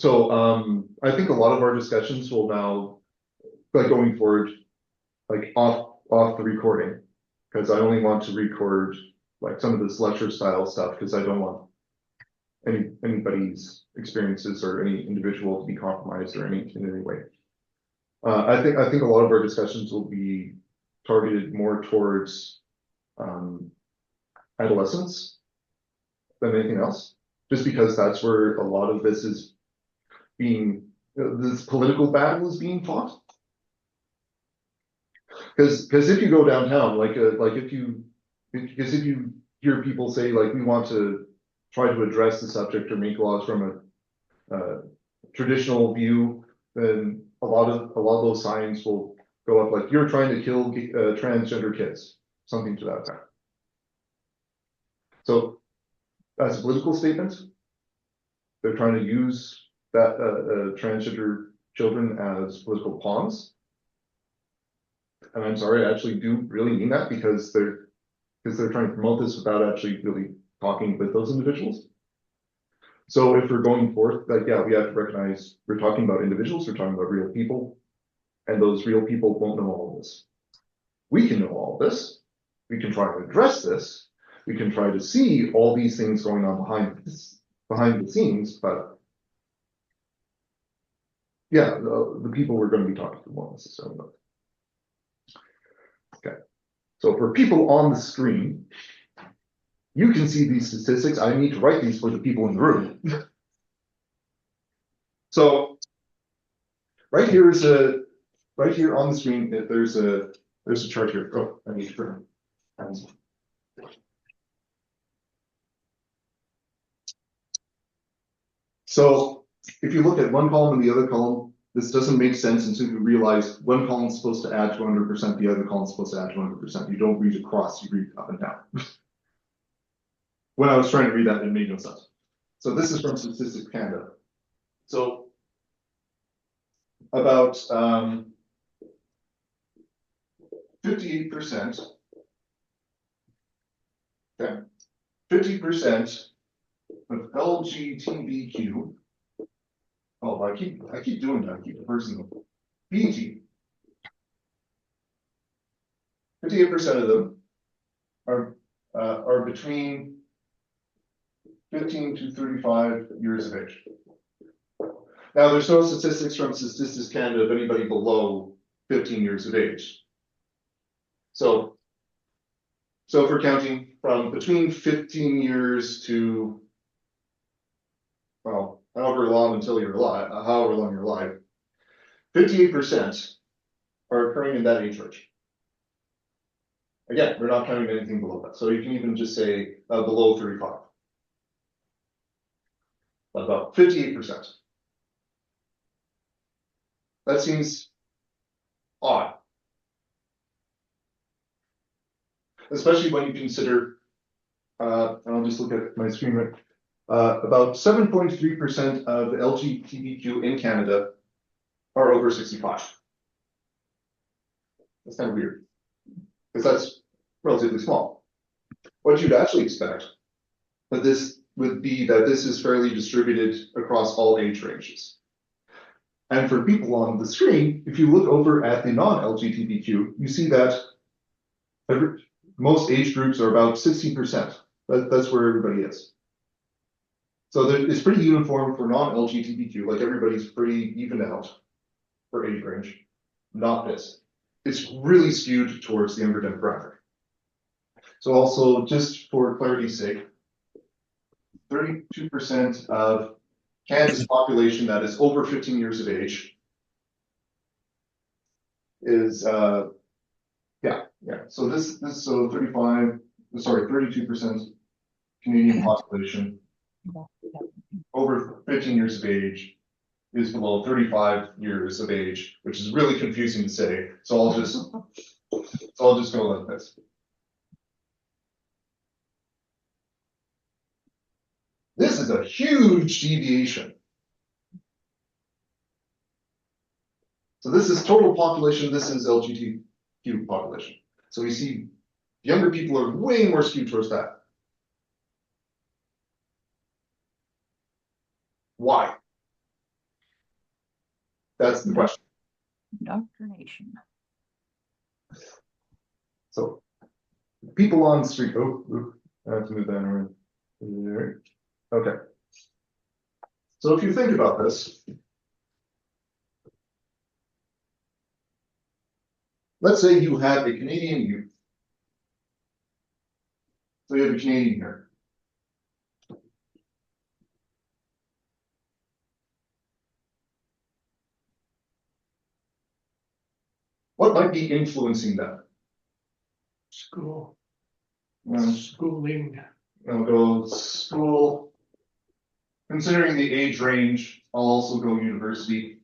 I think a lot of our discussions will now, like going forward, like off the recording, because I only want to record like some of this lecture style stuff because I don't want anybody's experiences or any individual to be compromised or in any way. I think a lot of our discussions will be targeted more towards adolescence than anything else, just because that's where a lot of this is being, this political battle is being fought. Because if you go downtown, if you hear people say like we want to try to address the subject or make laws from a traditional view, then a lot of those signs will go up like you're trying to kill transgender kids, something to that effect. So that's a political statement. They're trying to use that transgender children as political pawns. And I'm sorry, I actually do really mean that because they're trying to promote this without actually really talking with those individuals. So if we're going forth, like, yeah, we have to recognize we're talking about individuals, we're talking about real people, and those real people won't know all of this. We can know all of this. We can try to address this. We can try to see all these things going on behind the scenes, but yeah, the people we're going to be talking to won't necessarily know. Okay, so for people on the screen, you can see these statistics. I need to write these for the people in the room. So right here on the screen, there's a chart here. Oh, I need to turn. So if you look at one column and the other column, this doesn't make sense until you realize one column is supposed to add to 100%, the other column is supposed to add to 100%. You don't read across, you read up and down. When I was trying to read that, it made no sense. So this is from Statistics Canada. So about 58%, okay, 50% of LGBTQ Oh, I keep doing that. I keep reversing them. BT. 58% of them are between 15 to 35 years of age. Now, there's no statistics from Statistics Canada of anybody below 15 years of age. So if we're counting from between 15 years to, well, however long until you're alive, however long you're alive, 58% are occurring in that age range. Again, we're not counting anything below that. So you can even just say below 35. About 58%. That seems odd. Especially when you consider, and I'll just look at my screen right, about 7.3% of LGBTQ in Canada are over 65. That's kind of weird, because that's relatively small. What you'd actually expect, but this would be that this is fairly distributed across all age ranges. And for people on the screen, if you look over at the non-LGBTQ, you see that most age groups are about 16%. That's where everybody is. So it's pretty uniform for non-LGBTQ, like everybody's pretty evened out for age range. Not this. It's really skewed towards the younger demographic. So also, just for clarity's sake, 32% of Canada's population that is over 15 years of age is So so 32% Canadian population over 15 years of age is below 35 years of age, which is really confusing to say. So I'll just go like this. This is a huge deviation. So this is total population, this is LGBTQ population. So we see younger people are way more skewed towards that. Why? That's the question. Indoctrination. So people on the street, I have to move that around. Okay. So if you think about this, let's say you have a Canadian youth. So you have a Canadian here. What might be influencing them? School, Um, schooling. I'll go school. Considering the age range, I'll also go university.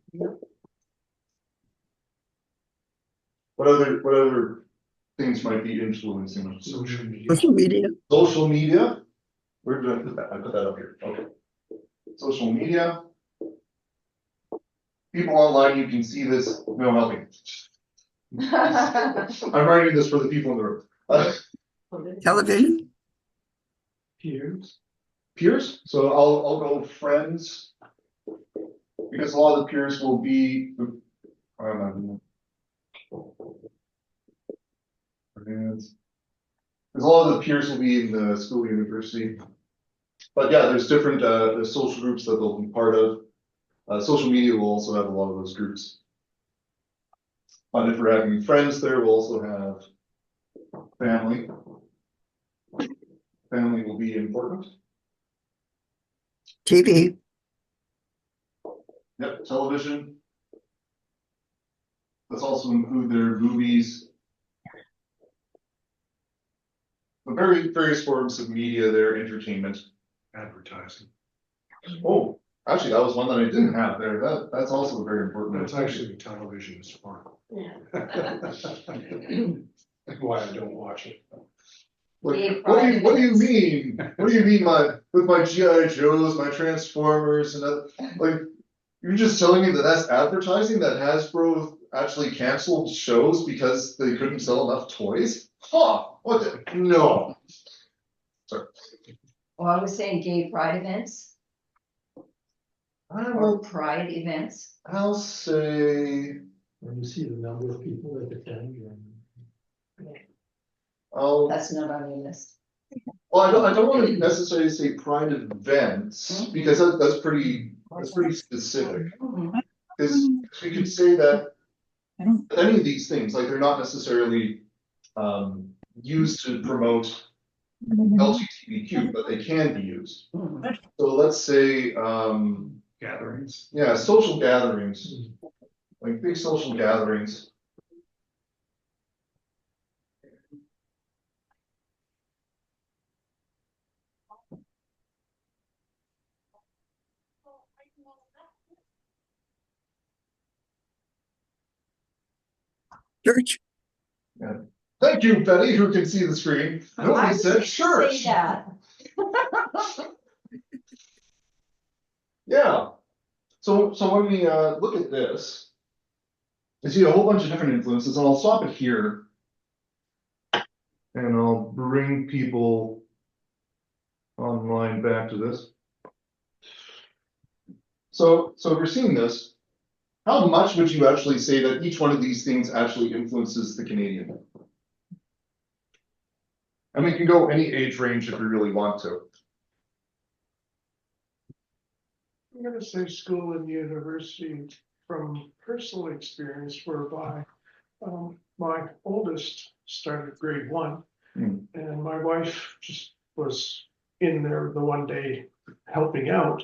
What other things might be influencing them? Social media. Social media. Social media. Where did I put that? I put that up here. Okay. Social media. People online, you can see this. No helping. I'm writing this for the people in the room. Television. Peers. Peers. So I'll go friends, because a lot of the peers will be. Because a lot of the peers will be in the school, university. But yeah, there's different there's social groups that they'll be part of. Social media will also have a lot of those groups. But if we're having friends there, we'll also have family. Family will be important. TV. Yep, television. Let's also include their movies. The various forms of media, their entertainment. Advertising. Oh, actually, that was one that I didn't have there. That's also very important. That's actually the television is for. Why I don't watch it. Like, what do you mean? What do you mean with my G.I. Joes, my Transformers, and like you're just telling me that that's advertising, that Hasbro actually canceled shows because they couldn't sell enough toys? Huh? No. Sorry. Well, I was saying gay pride events. I or will, pride events? I'll say, When you see the number of people that attend, I'll, That's not on your list. well, I don't want to necessarily say pride events, because that's pretty specific. Because we could say that any of these things, like they're not necessarily used to promote LGBTQ, but they can be used. So let's say, Gatherings. yeah, social gatherings, like big social gatherings. Church. Yeah. Thank you, Betty, who can see the screen. Nobody said church. Say that. Yeah. So when we look at this, you see a whole bunch of different influences, and I'll stop it here, and I'll bring people online back to this. So if you're seeing this, how much would you actually say that each one of these things actually influences the Canadian? And we can go any age range if we really want to. I'm going to say school and university from personal experience, whereby my oldest started grade 1, and my wife just was in there the one day helping out.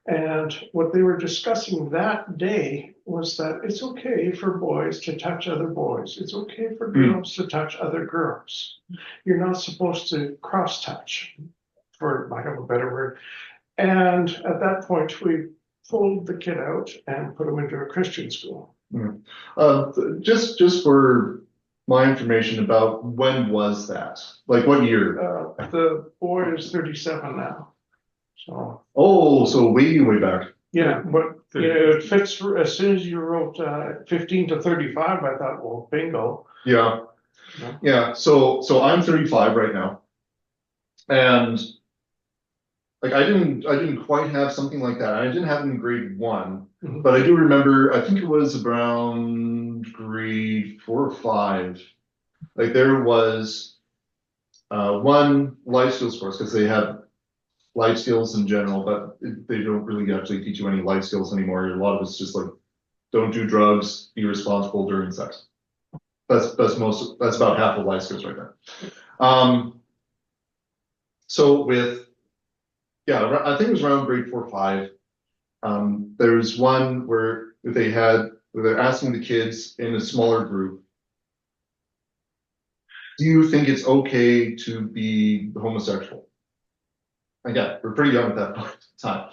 And what they were discussing that day was that it's okay for boys to touch other boys. It's okay for girls to touch other girls. You're not supposed to cross touch, for lack of a better word. And at that point, we pulled the kid out and put him into a Christian school. Just for my information about when was that? Like what year? The boy is 37 now. So. Oh, so way back. Yeah, but you know, it fits for, as soon as you wrote 15 to 35, I thought, well, bingo. Yeah. Yeah. So I'm 35 right now. And like I didn't quite have something like that. I didn't have it in grade 1, but I do remember, I think it was around grade 4 or 5. Like there was one life skills course, because they have life skills in general, but they don't really actually teach you any life skills anymore. A lot of it's just like, don't do drugs, be responsible during sex. That's about half of life skills right there. So with, yeah, I think it was around grade 4 or 5. There was one where they're asking the kids in a smaller group, do you think it's okay to be homosexual? Again, we're pretty young at that point in time.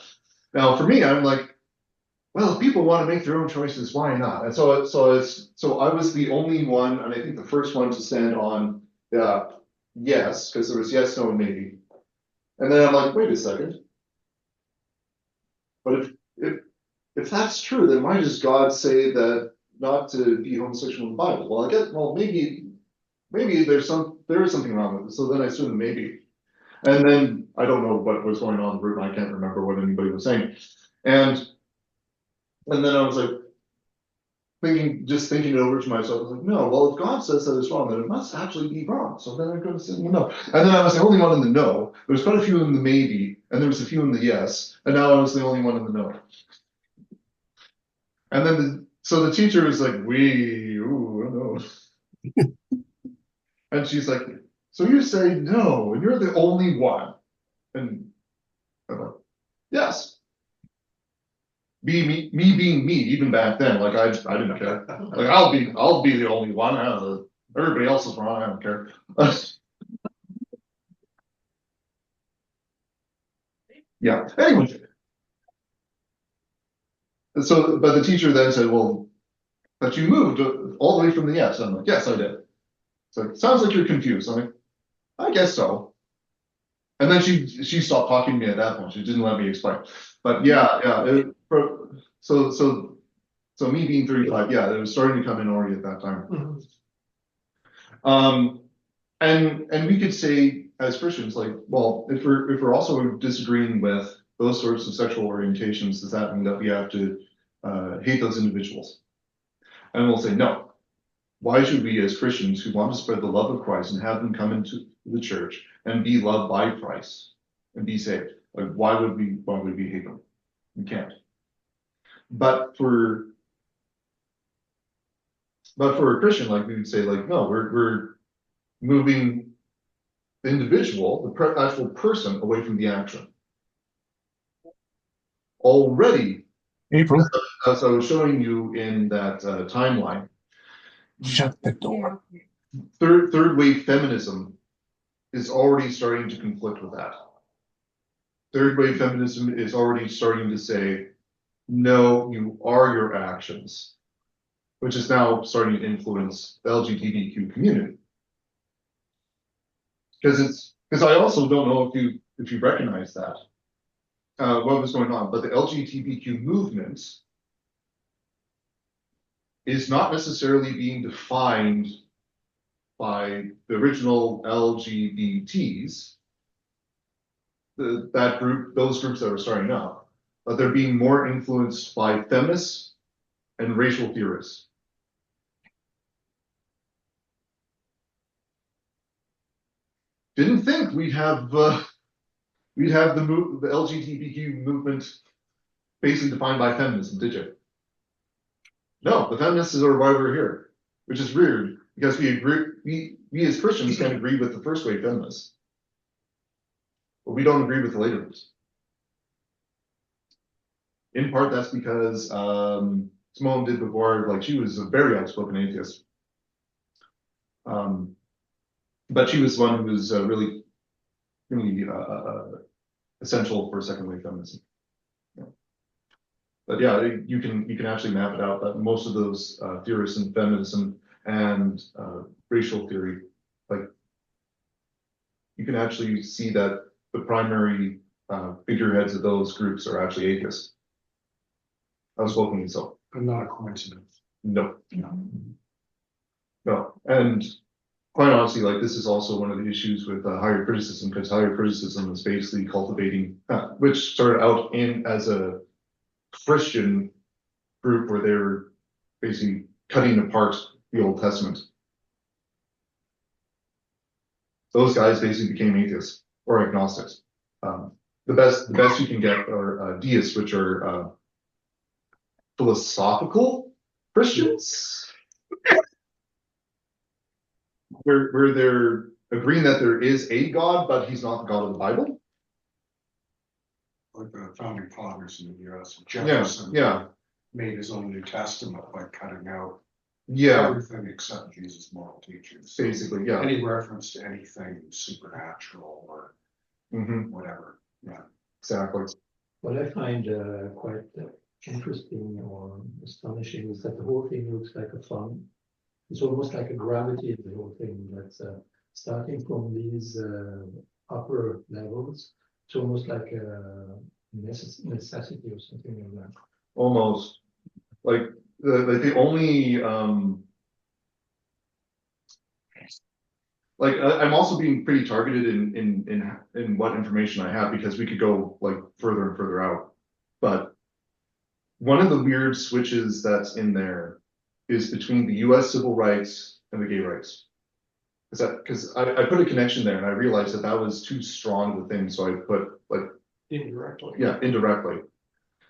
Now, for me, I'm like, well, if people want to make their own choices, why not? And so I was the only one, and I think the first one to stand on yes, because there was yes, no, and maybe. And then I'm like, wait a second. But if that's true, then why does God say that not to be homosexual in the Bible? Well, I guess, well, maybe there is something wrong with it. So then I assumed maybe. And then I don't know what was going on in the room. I can't remember what anybody was saying. And then I was like thinking it over to myself. I was like, no, well, if God says that it's wrong, then it must actually be wrong. So then I'm going to say, well, no. And then I was the only one in the no. There was quite a few in the maybe, and there was a few in the yes. And now I was the only one in the no. And then so the teacher was like, no. And she's like, so you say no, and you're the only one. And I'm like, yes. Me being me, even back then, like I didn't care. Like I'll be the only one. Everybody else is wrong. I don't care. Yeah. Anyway. So, but the teacher then said, well, but you moved all the way from the yes. I'm like, yes, I did. So it sounds like you're confused. I'm like, I guess so. And then she stopped talking to me at that point. She didn't let me explain. But yeah. So me being 35, yeah, it was starting to come in already at that time. And we could say as Christians, like, well, if we're also disagreeing with those sorts of sexual orientations, does that mean that we have to hate those individuals? And we'll say, no. Why should we, as Christians who want to spread the love of Christ and have them come into the church and be loved by Christ and be saved? Like, why would we hate them? We can't. But for a Christian, like, we would say, like, no, we're moving the individual, the actual person, away from the action. Already, April, as I was showing you in that timeline, shut the door. third wave feminism is already starting to conflict with that. Third wave feminism is already starting to say, no, you are your actions, which is now starting to influence the LGBTQ community. Because I also don't know if you recognize that, what was going on, but the LGBTQ movement is not necessarily being defined by the original LGBTs, those groups that were starting up, but they're being more influenced by feminists and racial theorists. Didn't think we'd have the LGBTQ movement basically defined by feminism, did you? No, the feminists are why we're here, which is weird because we as Christians can agree with the first wave feminists, but we don't agree with the later ones. In part, that's because Simone de Beauvoir, like, she was a very outspoken atheist. But she was one who was really essential for second wave feminism. Yeah. But yeah, you can actually map it out that most of those theorists in feminism and racial theory, like, you can actually see that the primary figureheads of those groups are actually atheists. Outspokenly so. But not a coincidence. No. And quite honestly, like, this is also one of the issues with higher criticism, because higher criticism is basically cultivating, which started out as a Christian group where they're basically cutting apart the Old Testament. Those guys basically became atheists or agnostics. The best you can get are deists, which are philosophical Christians. Where they're agreeing that there is a God, but he's not the God of the Bible. Like the founding fathers in the US. Jefferson made his own New Testament by cutting out everything except Jesus' moral teachings. Basically, any reference to anything supernatural or whatever. Yeah, exactly. What I find quite interesting or astonishing is that the whole thing looks like a fun. It's almost like a gravity in the whole thing. That's starting from these upper levels. It's almost like a necessity or something like that. Almost like the only like, I'm also being pretty targeted in what information I have, because we could go like further and further out. But one of the weird switches that's in there is between the US civil rights and the gay rights. Because I put a connection there and I realized that was too strong of a thing. So I put, like, indirectly. Yeah, indirectly.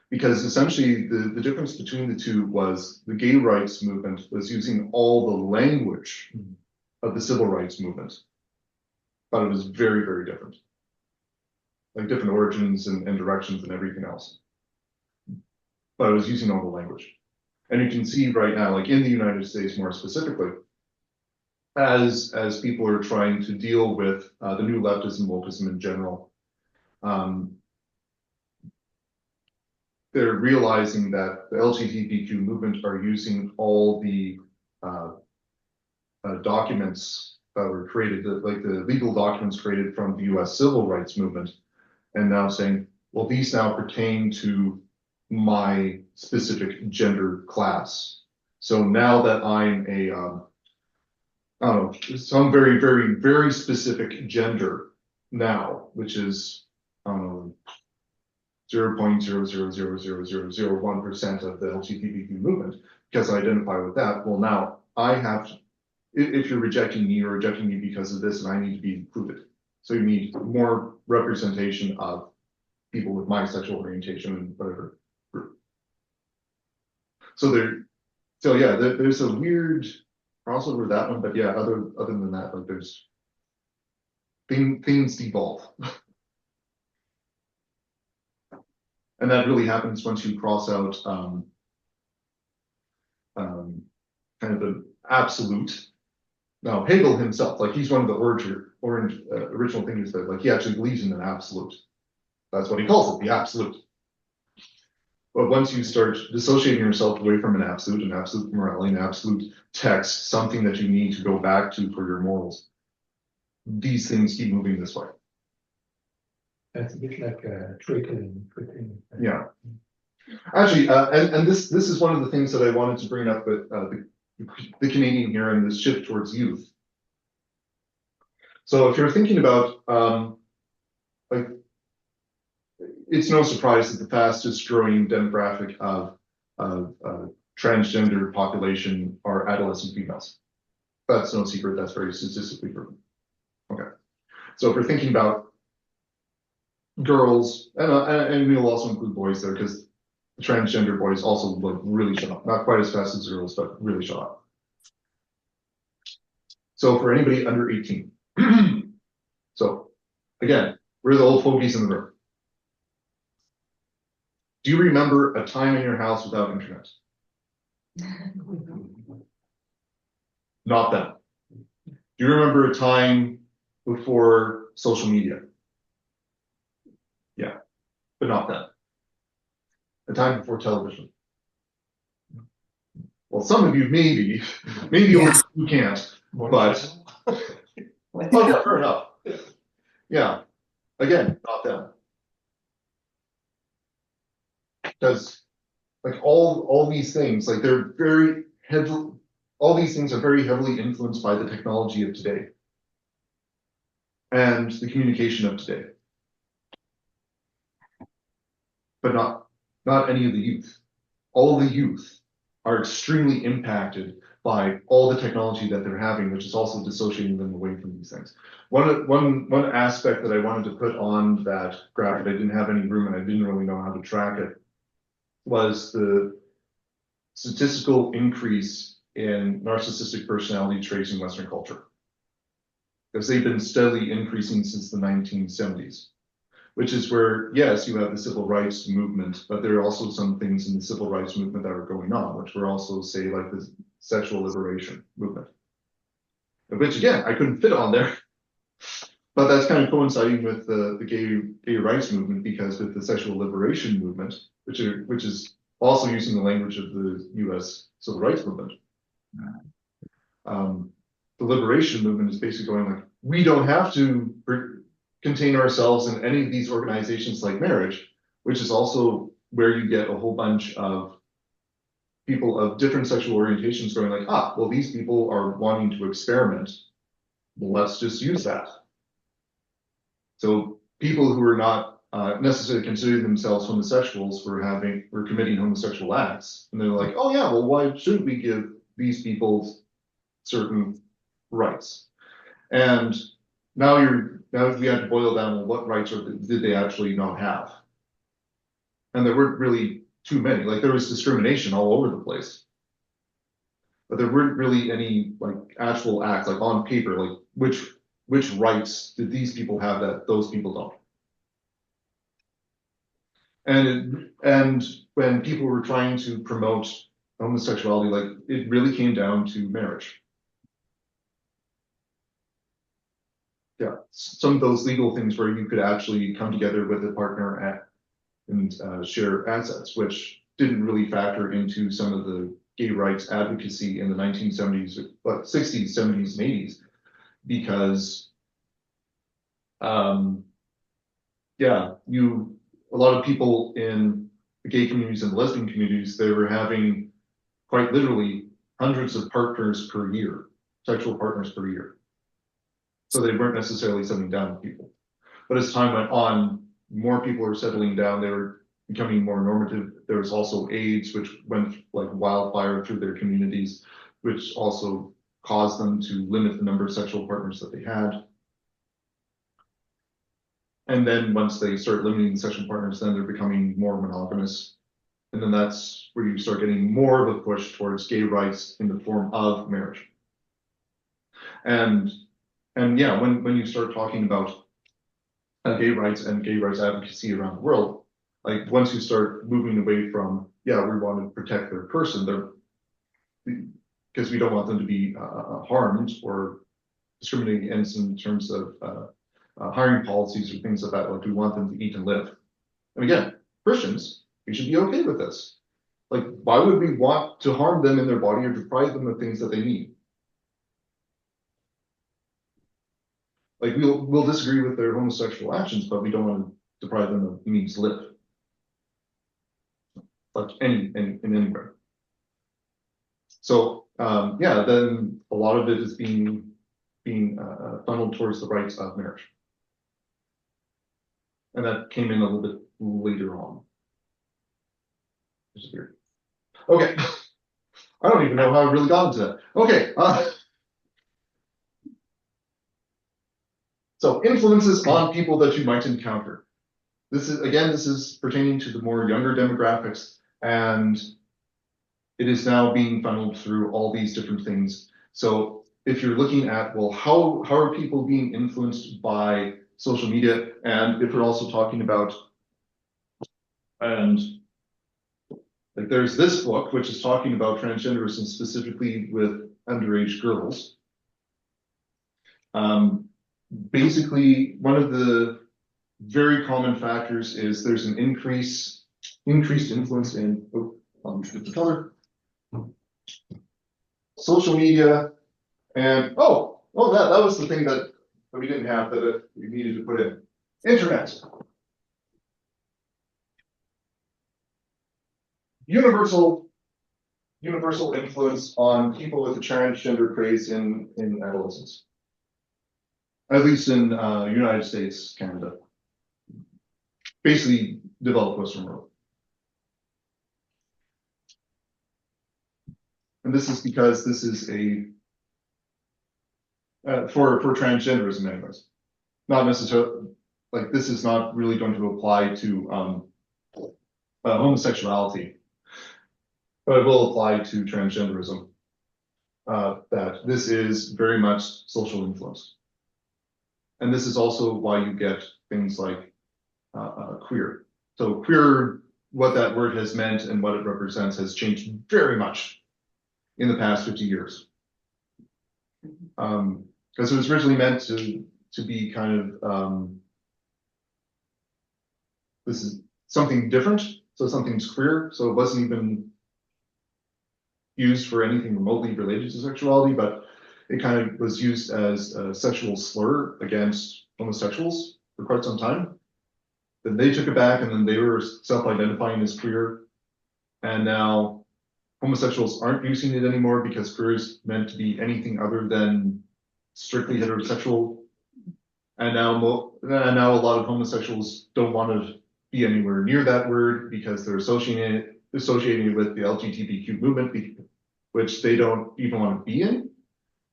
Because essentially the difference between the two was the gay rights movement was using all the language of the civil rights movement, but it was very, very different. Like, different origins and directions and everything else. But it was using all the language. And you can see right now, like in the United States more specifically, as people are trying to deal with the new leftism, wokeism in general, they're realizing that the LGBTQ movement are using all the documents that were created, like the legal documents created from the US civil rights movement, and now saying, well, these now pertain to my specific gender class. So now that I'm a, I don't know, some very, very, very specific gender now, which is, 0.0000001% of the LGBTQ movement, because I identify with that, well, now I have, if you're rejecting me, you're rejecting me because of this, and I need to be included. So you need more representation of people with my sexual orientation and whatever group. So there's a weird crossover with that one, but yeah, other than that, like there's things devolve. And that really happens once you cross out kind of the absolute. Now, Hegel himself, like he's one of the original thinkers that like he actually believes in an absolute. That's what he calls it, the absolute. But once you start dissociating yourself away from an absolute morality, an absolute text, something that you need to go back to for your morals, these things keep moving this way. That's a bit like trickling. Yeah. Actually, and this is one of the things that I wanted to bring up with the Canadian here and this shift towards youth. So if you're thinking about like, it's no surprise that the fastest growing demographic of transgender population are adolescent females. That's no secret. That's very statistically proven. Okay. So if we're thinking about girls, and we'll also include boys there, because the transgender boys also like really shot up. Not quite as fast as girls, but really shot up. So for anybody under 18, so again, we're the old fogies in the room. Do you remember a time in your house without internet? Not then. Do you remember a time before social media? Yeah, but not then. A time before television. Well, some of you maybe you can't, but okay, fair enough. Yeah, again, not them. Because like all these things, like they're very heavily, all these things are very heavily influenced by the technology of today and the communication of today, but not any of the youth. All the youth are extremely impacted by all the technology that they're having, which is also dissociating them away from these things. One aspect that I wanted to put on that graph, I didn't have any room and I didn't really know how to track it, was the statistical increase in narcissistic personality traits in Western culture. Because they've been steadily increasing since the 1970s, which is where, yes, you have the civil rights movement, but there are also some things in the civil rights movement that are going on, which were also, say, like the sexual liberation movement, which again, I couldn't fit on there. But that's kind of coinciding with the gay rights movement, because with the sexual liberation movement, which is also using the language of the U.S. civil rights movement, the liberation movement is basically going like, we don't have to contain ourselves in any of these organizations like marriage, which is also where you get a whole bunch of people of different sexual orientations going like, well, these people are wanting to experiment. Well, let's just use that. So people who are not necessarily considering themselves homosexuals were committing homosexual acts, and they're like, oh yeah, well, why shouldn't we give these people certain rights? And now we have to boil down, well, what rights did they actually not have? And there weren't really too many. Like there was discrimination all over the place, but there weren't really any like actual acts, like on paper, like which rights did these people have that those people don't? And when people were trying to promote homosexuality, like it really came down to marriage. Yeah, some of those legal things where you could actually come together with a partner and share assets, which didn't really factor into some of the gay rights advocacy in the 1970s, but 60s, 70s, and 80s, because a lot of people in the gay communities and the lesbian communities, they were having quite literally hundreds of partners per year, sexual partners per year. So they weren't necessarily settling down with people. But as time went on, more people are settling down, they were becoming more normative. There was also AIDS, which went like wildfire through their communities, which also caused them to limit the number of sexual partners that they had. And then once they start limiting the sexual partners, then they're becoming more monogamous. And then that's where you start getting more of a push towards gay rights in the form of marriage. And yeah, when you start talking about gay rights and gay rights advocacy around the world, like once you start moving away from, yeah, we want to protect their person, because we don't want them to be harmed or discriminated against in terms of hiring policies or things like that. Like we want them to eat and live. And again, Christians, we should be okay with this. Like, why would we want to harm them in their body or deprive them of things that they need? Like we'll disagree with their homosexual actions, but we don't want to deprive them of the means to live. Like in any way. So yeah, then a lot of it is being funneled towards the rights of marriage. And that came in a little bit later on. Which is weird. Okay. I don't even know how I really got into that. Okay. So influences on people that you might encounter. This is pertaining to the more younger demographics, and it is now being funneled through all these different things. So if you're looking at, well, how are people being influenced by social media? And if we're also talking about, and like there's this book, which is talking about transgenderism specifically with underage girls. Basically, one of the very common factors is there's an increased influence in, I'll get the color, social media, and that was the thing that we didn't have that we needed to put in. Internet. Universal influence on people with a transgender craze in adolescence. At least in United States, Canada. Basically, developed Western world. And this is because this is a for transgenderism anyways. Not necessarily, like this is not really going to apply to homosexuality, but it will apply to transgenderism. That this is very much social influence. And this is also why you get things like queer. So queer, what that word has meant and what it represents has changed very much in the past 50 years. Because it was originally meant to be kind of, this is something different, so something's queer, so it wasn't even used for anything remotely related to sexuality, but it kind of was used as a sexual slur against homosexuals for quite some time. Then they took it back, and then they were self-identifying as queer. And now homosexuals aren't using it anymore because queer is meant to be anything other than strictly heterosexual. And now a lot of homosexuals don't want to be anywhere near that word because they're associating it with the LGBTQ movement, which they don't even want to be in.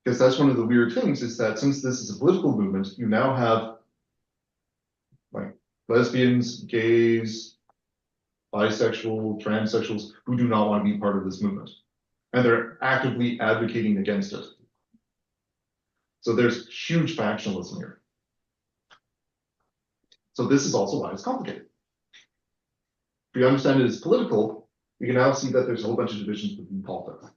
Because that's one of the weird things is that since this is a political movement, you now have like lesbians, gays, bisexual, transsexuals who do not want to be part of this movement. And they're actively advocating against it. So there's huge factionalism here. So this is also why it's complicated. If you understand it as political, you can now see that there's a whole bunch of divisions within politics.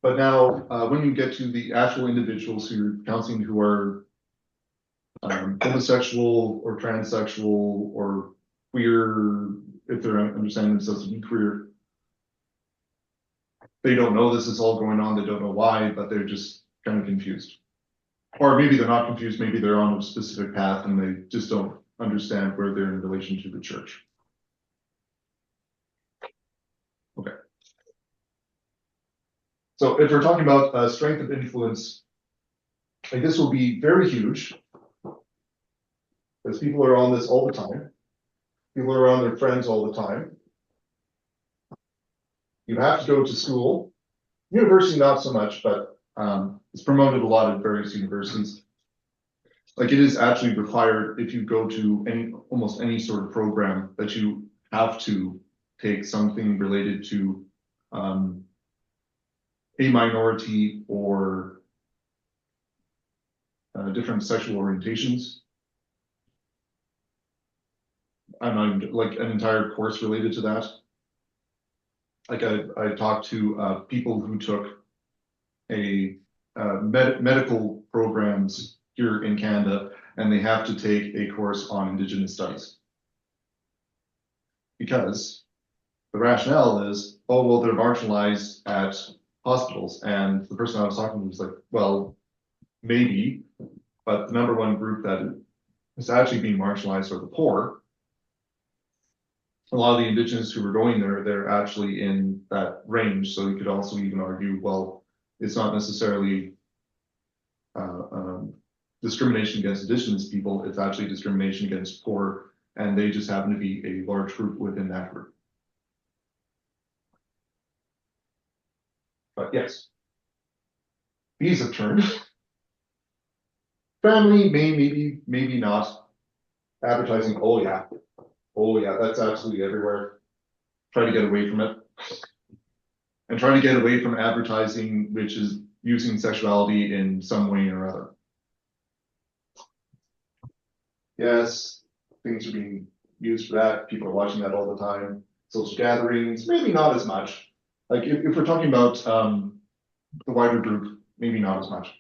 But now, when you get to the actual individuals who you're counseling who are homosexual or transsexual or queer, if they're understanding themselves to be queer, they don't know this is all going on. They don't know why, but they're just kind of confused. Or maybe they're not confused. Maybe they're on a specific path and they just don't understand where they're in relation to the church. Okay. So if we're talking about strength of influence, like this will be very huge. Because people are on this all the time. People are around their friends all the time. You have to go to school. University, not so much, but it's promoted a lot at various universities. Like it is actually required if you go to almost any sort of program that you have to take something related to a minority or different sexual orientations. I'm not like an entire course related to that. Like I talked to people who took medical programs here in Canada, and they have to take a course on Indigenous studies. Because the rationale is, oh, well, they're marginalized at hospitals. And the person I was talking to was like, well, maybe, but the number one group that is actually being marginalized are the poor. A lot of the Indigenous who are going there, they're actually in that range. So you could also even argue, well, it's not necessarily discrimination against Indigenous people, it's actually discrimination against poor, and they just happen to be a large group within that group. But yes, these have turned. Family, maybe not. Advertising, oh yeah, that's absolutely everywhere. Try to get away from it. And try to get away from advertising, which is using sexuality in some way or other. Yes, things are being used for that. People are watching that all the time. Social gatherings, maybe not as much. Like if we're talking about the wider group, maybe not as much.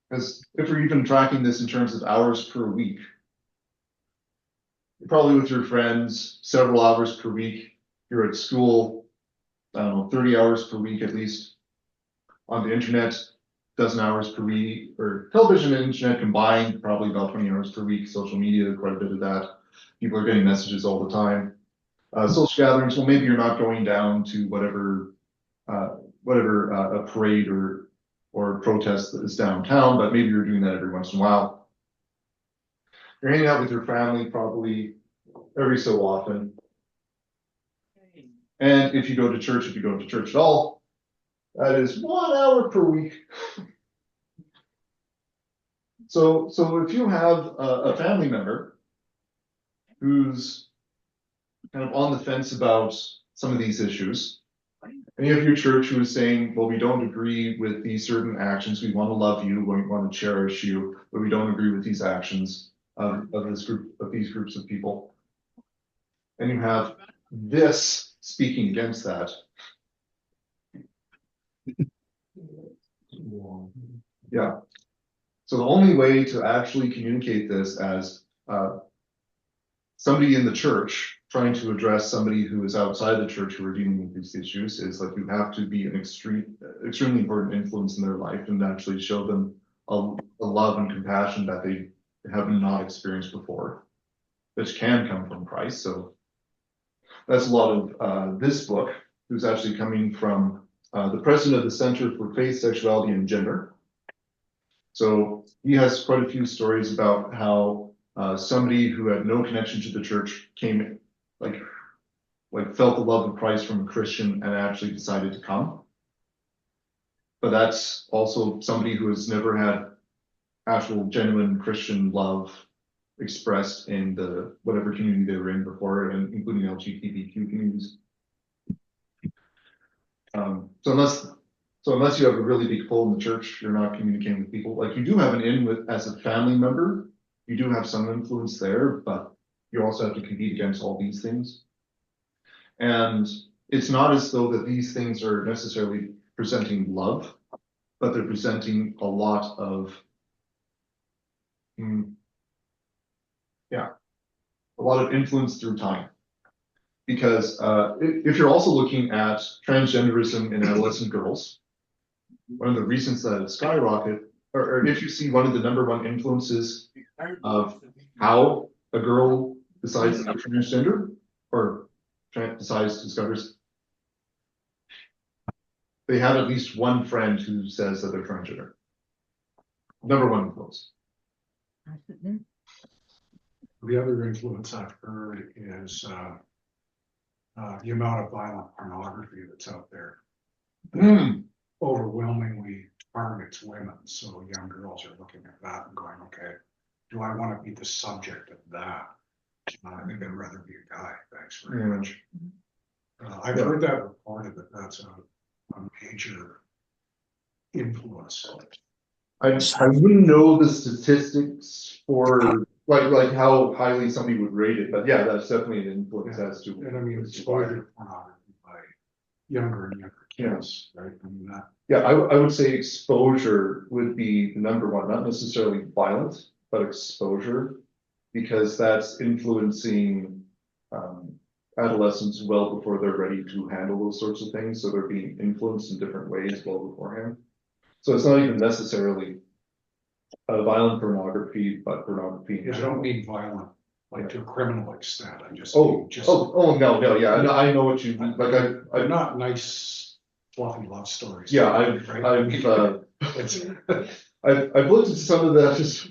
Because if we're even tracking this in terms of hours per week, you're probably with your friends several hours per week. You're at school, I don't know, 30 hours per week at least. On the internet, dozen hours per week, or television and internet combined, probably about 20 hours per week. Social media, quite a bit of that. People are getting messages all the time. Social gatherings, well, maybe you're not going down to whatever a parade or protest that is downtown, but maybe you're doing that every once in a while. You're hanging out with your family probably every so often. And if you go to church at all, that is 1 hour per week. So if you have a family member who's kind of on the fence about some of these issues, and you have your church who is saying, well, we don't agree with these certain actions, we want to love you, we want to cherish you, but we don't agree with these actions of these groups of people. And you have this speaking against that. Yeah. So the only way to actually communicate this as somebody in the church trying to address somebody who is outside the church who are dealing with these issues is like you have to be an extremely important influence in their life and actually show them a love and compassion that they have not experienced before, which can come from Christ. So that's a lot of this book, who's actually coming from the president of the Center for Faith, Sexuality, and Gender. So he has quite a few stories about how somebody who had no connection to the church came, like felt the love of Christ from a Christian and actually decided to come. But that's also somebody who has never had actual genuine Christian love expressed in the whatever community they were in before, and including LGBTQ communities. So unless you have a really big pull in the church, you're not communicating with people. Like you do have an in with as a family member, you do have some influence there, but you also have to compete against all these things. And it's not as though that these things are necessarily presenting love, but they're presenting a lot of, a lot of influence through time. Because if you're also looking at transgenderism in adolescent girls, one of the reasons that it skyrocket, or if you see one of the number one influences of how a girl decides to be transgender or discovers, they have at least one friend who says that they're transgender. Number one influence. The other influence I've heard is the amount of violent pornography that's out there overwhelmingly targets women. So young girls are looking at that and going, okay, do I want to be the subject of that? I think I'd rather be a guy. Thanks very much. I've heard that reported that that's a major influence. I wouldn't know the statistics for like how highly somebody would rate it, but yeah, that's definitely an influence as to. And I mean, exposure to pornography by younger and younger kids, right? I mean, that. Yeah, I would say exposure would be the number one, not necessarily violence, but exposure, because that's influencing adolescents well before they're ready to handle those sorts of things. So they're being influenced in different ways well beforehand. So it's not even necessarily violent pornography, but pornography. I don't mean violent, like to a criminal extent. I just Oh, mean just. no, yeah, I know what you mean. Like They're not nice, fluffy love stories. Yeah, right? I've looked at some of that. Just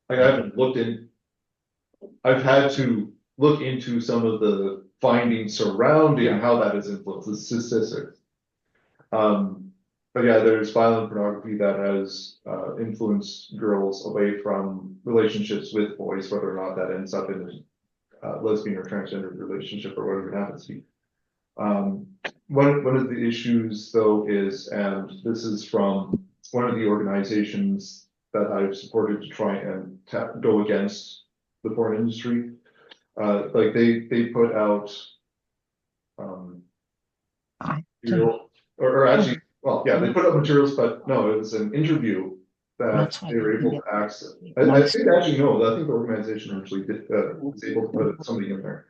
like I haven't looked in. I've had to look into some of the findings surrounding how that has influenced the statistics. But yeah, there's violent pornography that has influenced girls away from relationships with boys, whether or not that ends up in a lesbian or transgender relationship or whatever it happens to be. One of the issues, though, is, and this is from one of the organizations that I've supported to try and go against the porn industry. Like they put out, or actually. Well, yeah, they put up materials, but no, it was an interview that they were able to access. I think actually, no, I think the organization actually was able to put something in there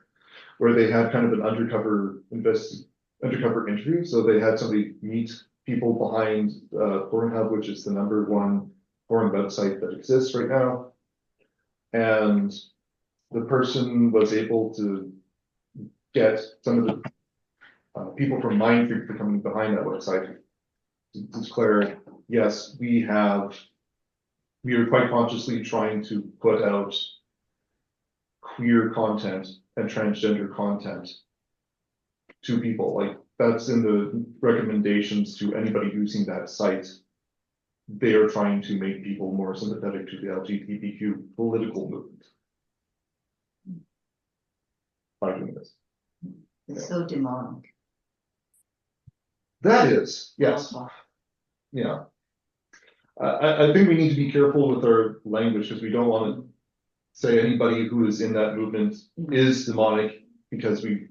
where they had kind of an undercover interview. So they had somebody meet people behind Pornhub, which is the #1 porn website that exists right now. And the person was able to get some of the people from Mind Freak for coming behind that website to declare, yes, we are quite consciously trying to put out queer content and transgender content to people. Like that's in the recommendations to anybody using that site. They are trying to make people more sympathetic to the LGBTQ political movement by doing this. It's so demonic. That is, yes. Yeah. I think we need to be careful with our language because we don't want to say anybody who is in that movement is demonic because they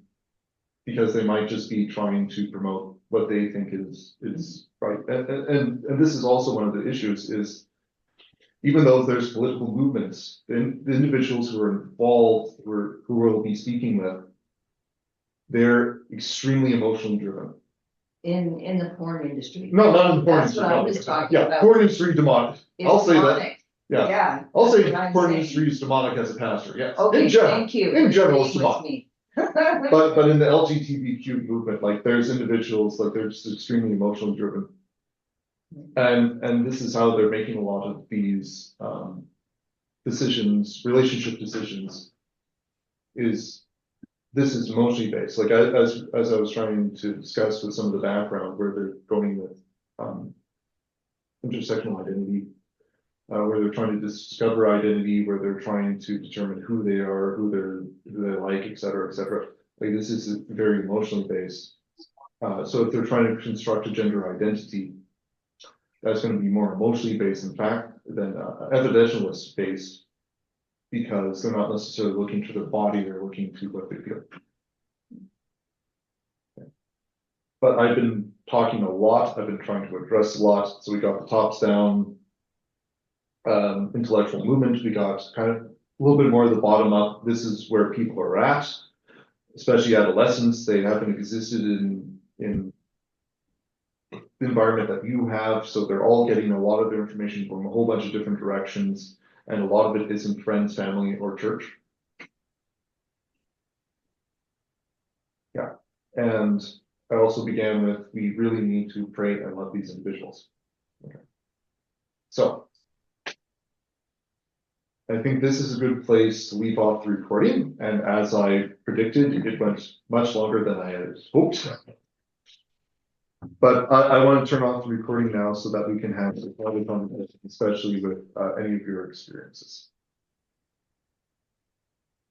might just be trying to promote what they think is right. And this is also one of the issues is even though there's political movements, the individuals who are involved, who we'll be speaking with, they're extremely emotionally driven. In the porn industry. No, not in the porn That's industry. what I was talking Yeah, about. porn industry demonic. It's I'll say that. demonic. Yeah. Yeah. I'll say that's what I'm porn saying. industry is demonic as a pastor. Yes. Okay, in general, thank you. In general, it's Staying with demonic. me. But in the LGBTQ movement, like there's individuals like they're just extremely emotionally driven, and this is how they're making a lot of these decisions, relationship decisions. This is emotionally based. Like as I was trying to discuss with some of the background where they're going with intersectional identity, where they're trying to discover identity, where they're trying to determine who they are, who they like, et cetera, et cetera. Like this is very emotionally based. So if they're trying to construct a gender identity, that's going to be more emotionally based, in fact, than evidentialist based, because they're not necessarily looking to their body; they're looking to what they feel. Okay. But I've been talking a lot. I've been trying to address a lot. So we got the tops down. Intellectual movement, we got kind of a little bit more of the bottom up. This is where people are at, especially adolescents. They haven't existed in the environment that you have, so they're all getting a lot of their information from a whole bunch of different directions, and a lot of it isn't friends, family, or church. Yeah, and I also began with, we really need to pray and love these individuals. Okay. So I think this is a good place to leave off the recording, and as I predicted, it went much longer than I had hoped. But I want to turn off the recording now so that we can have a private conversation, especially with any of your experiences.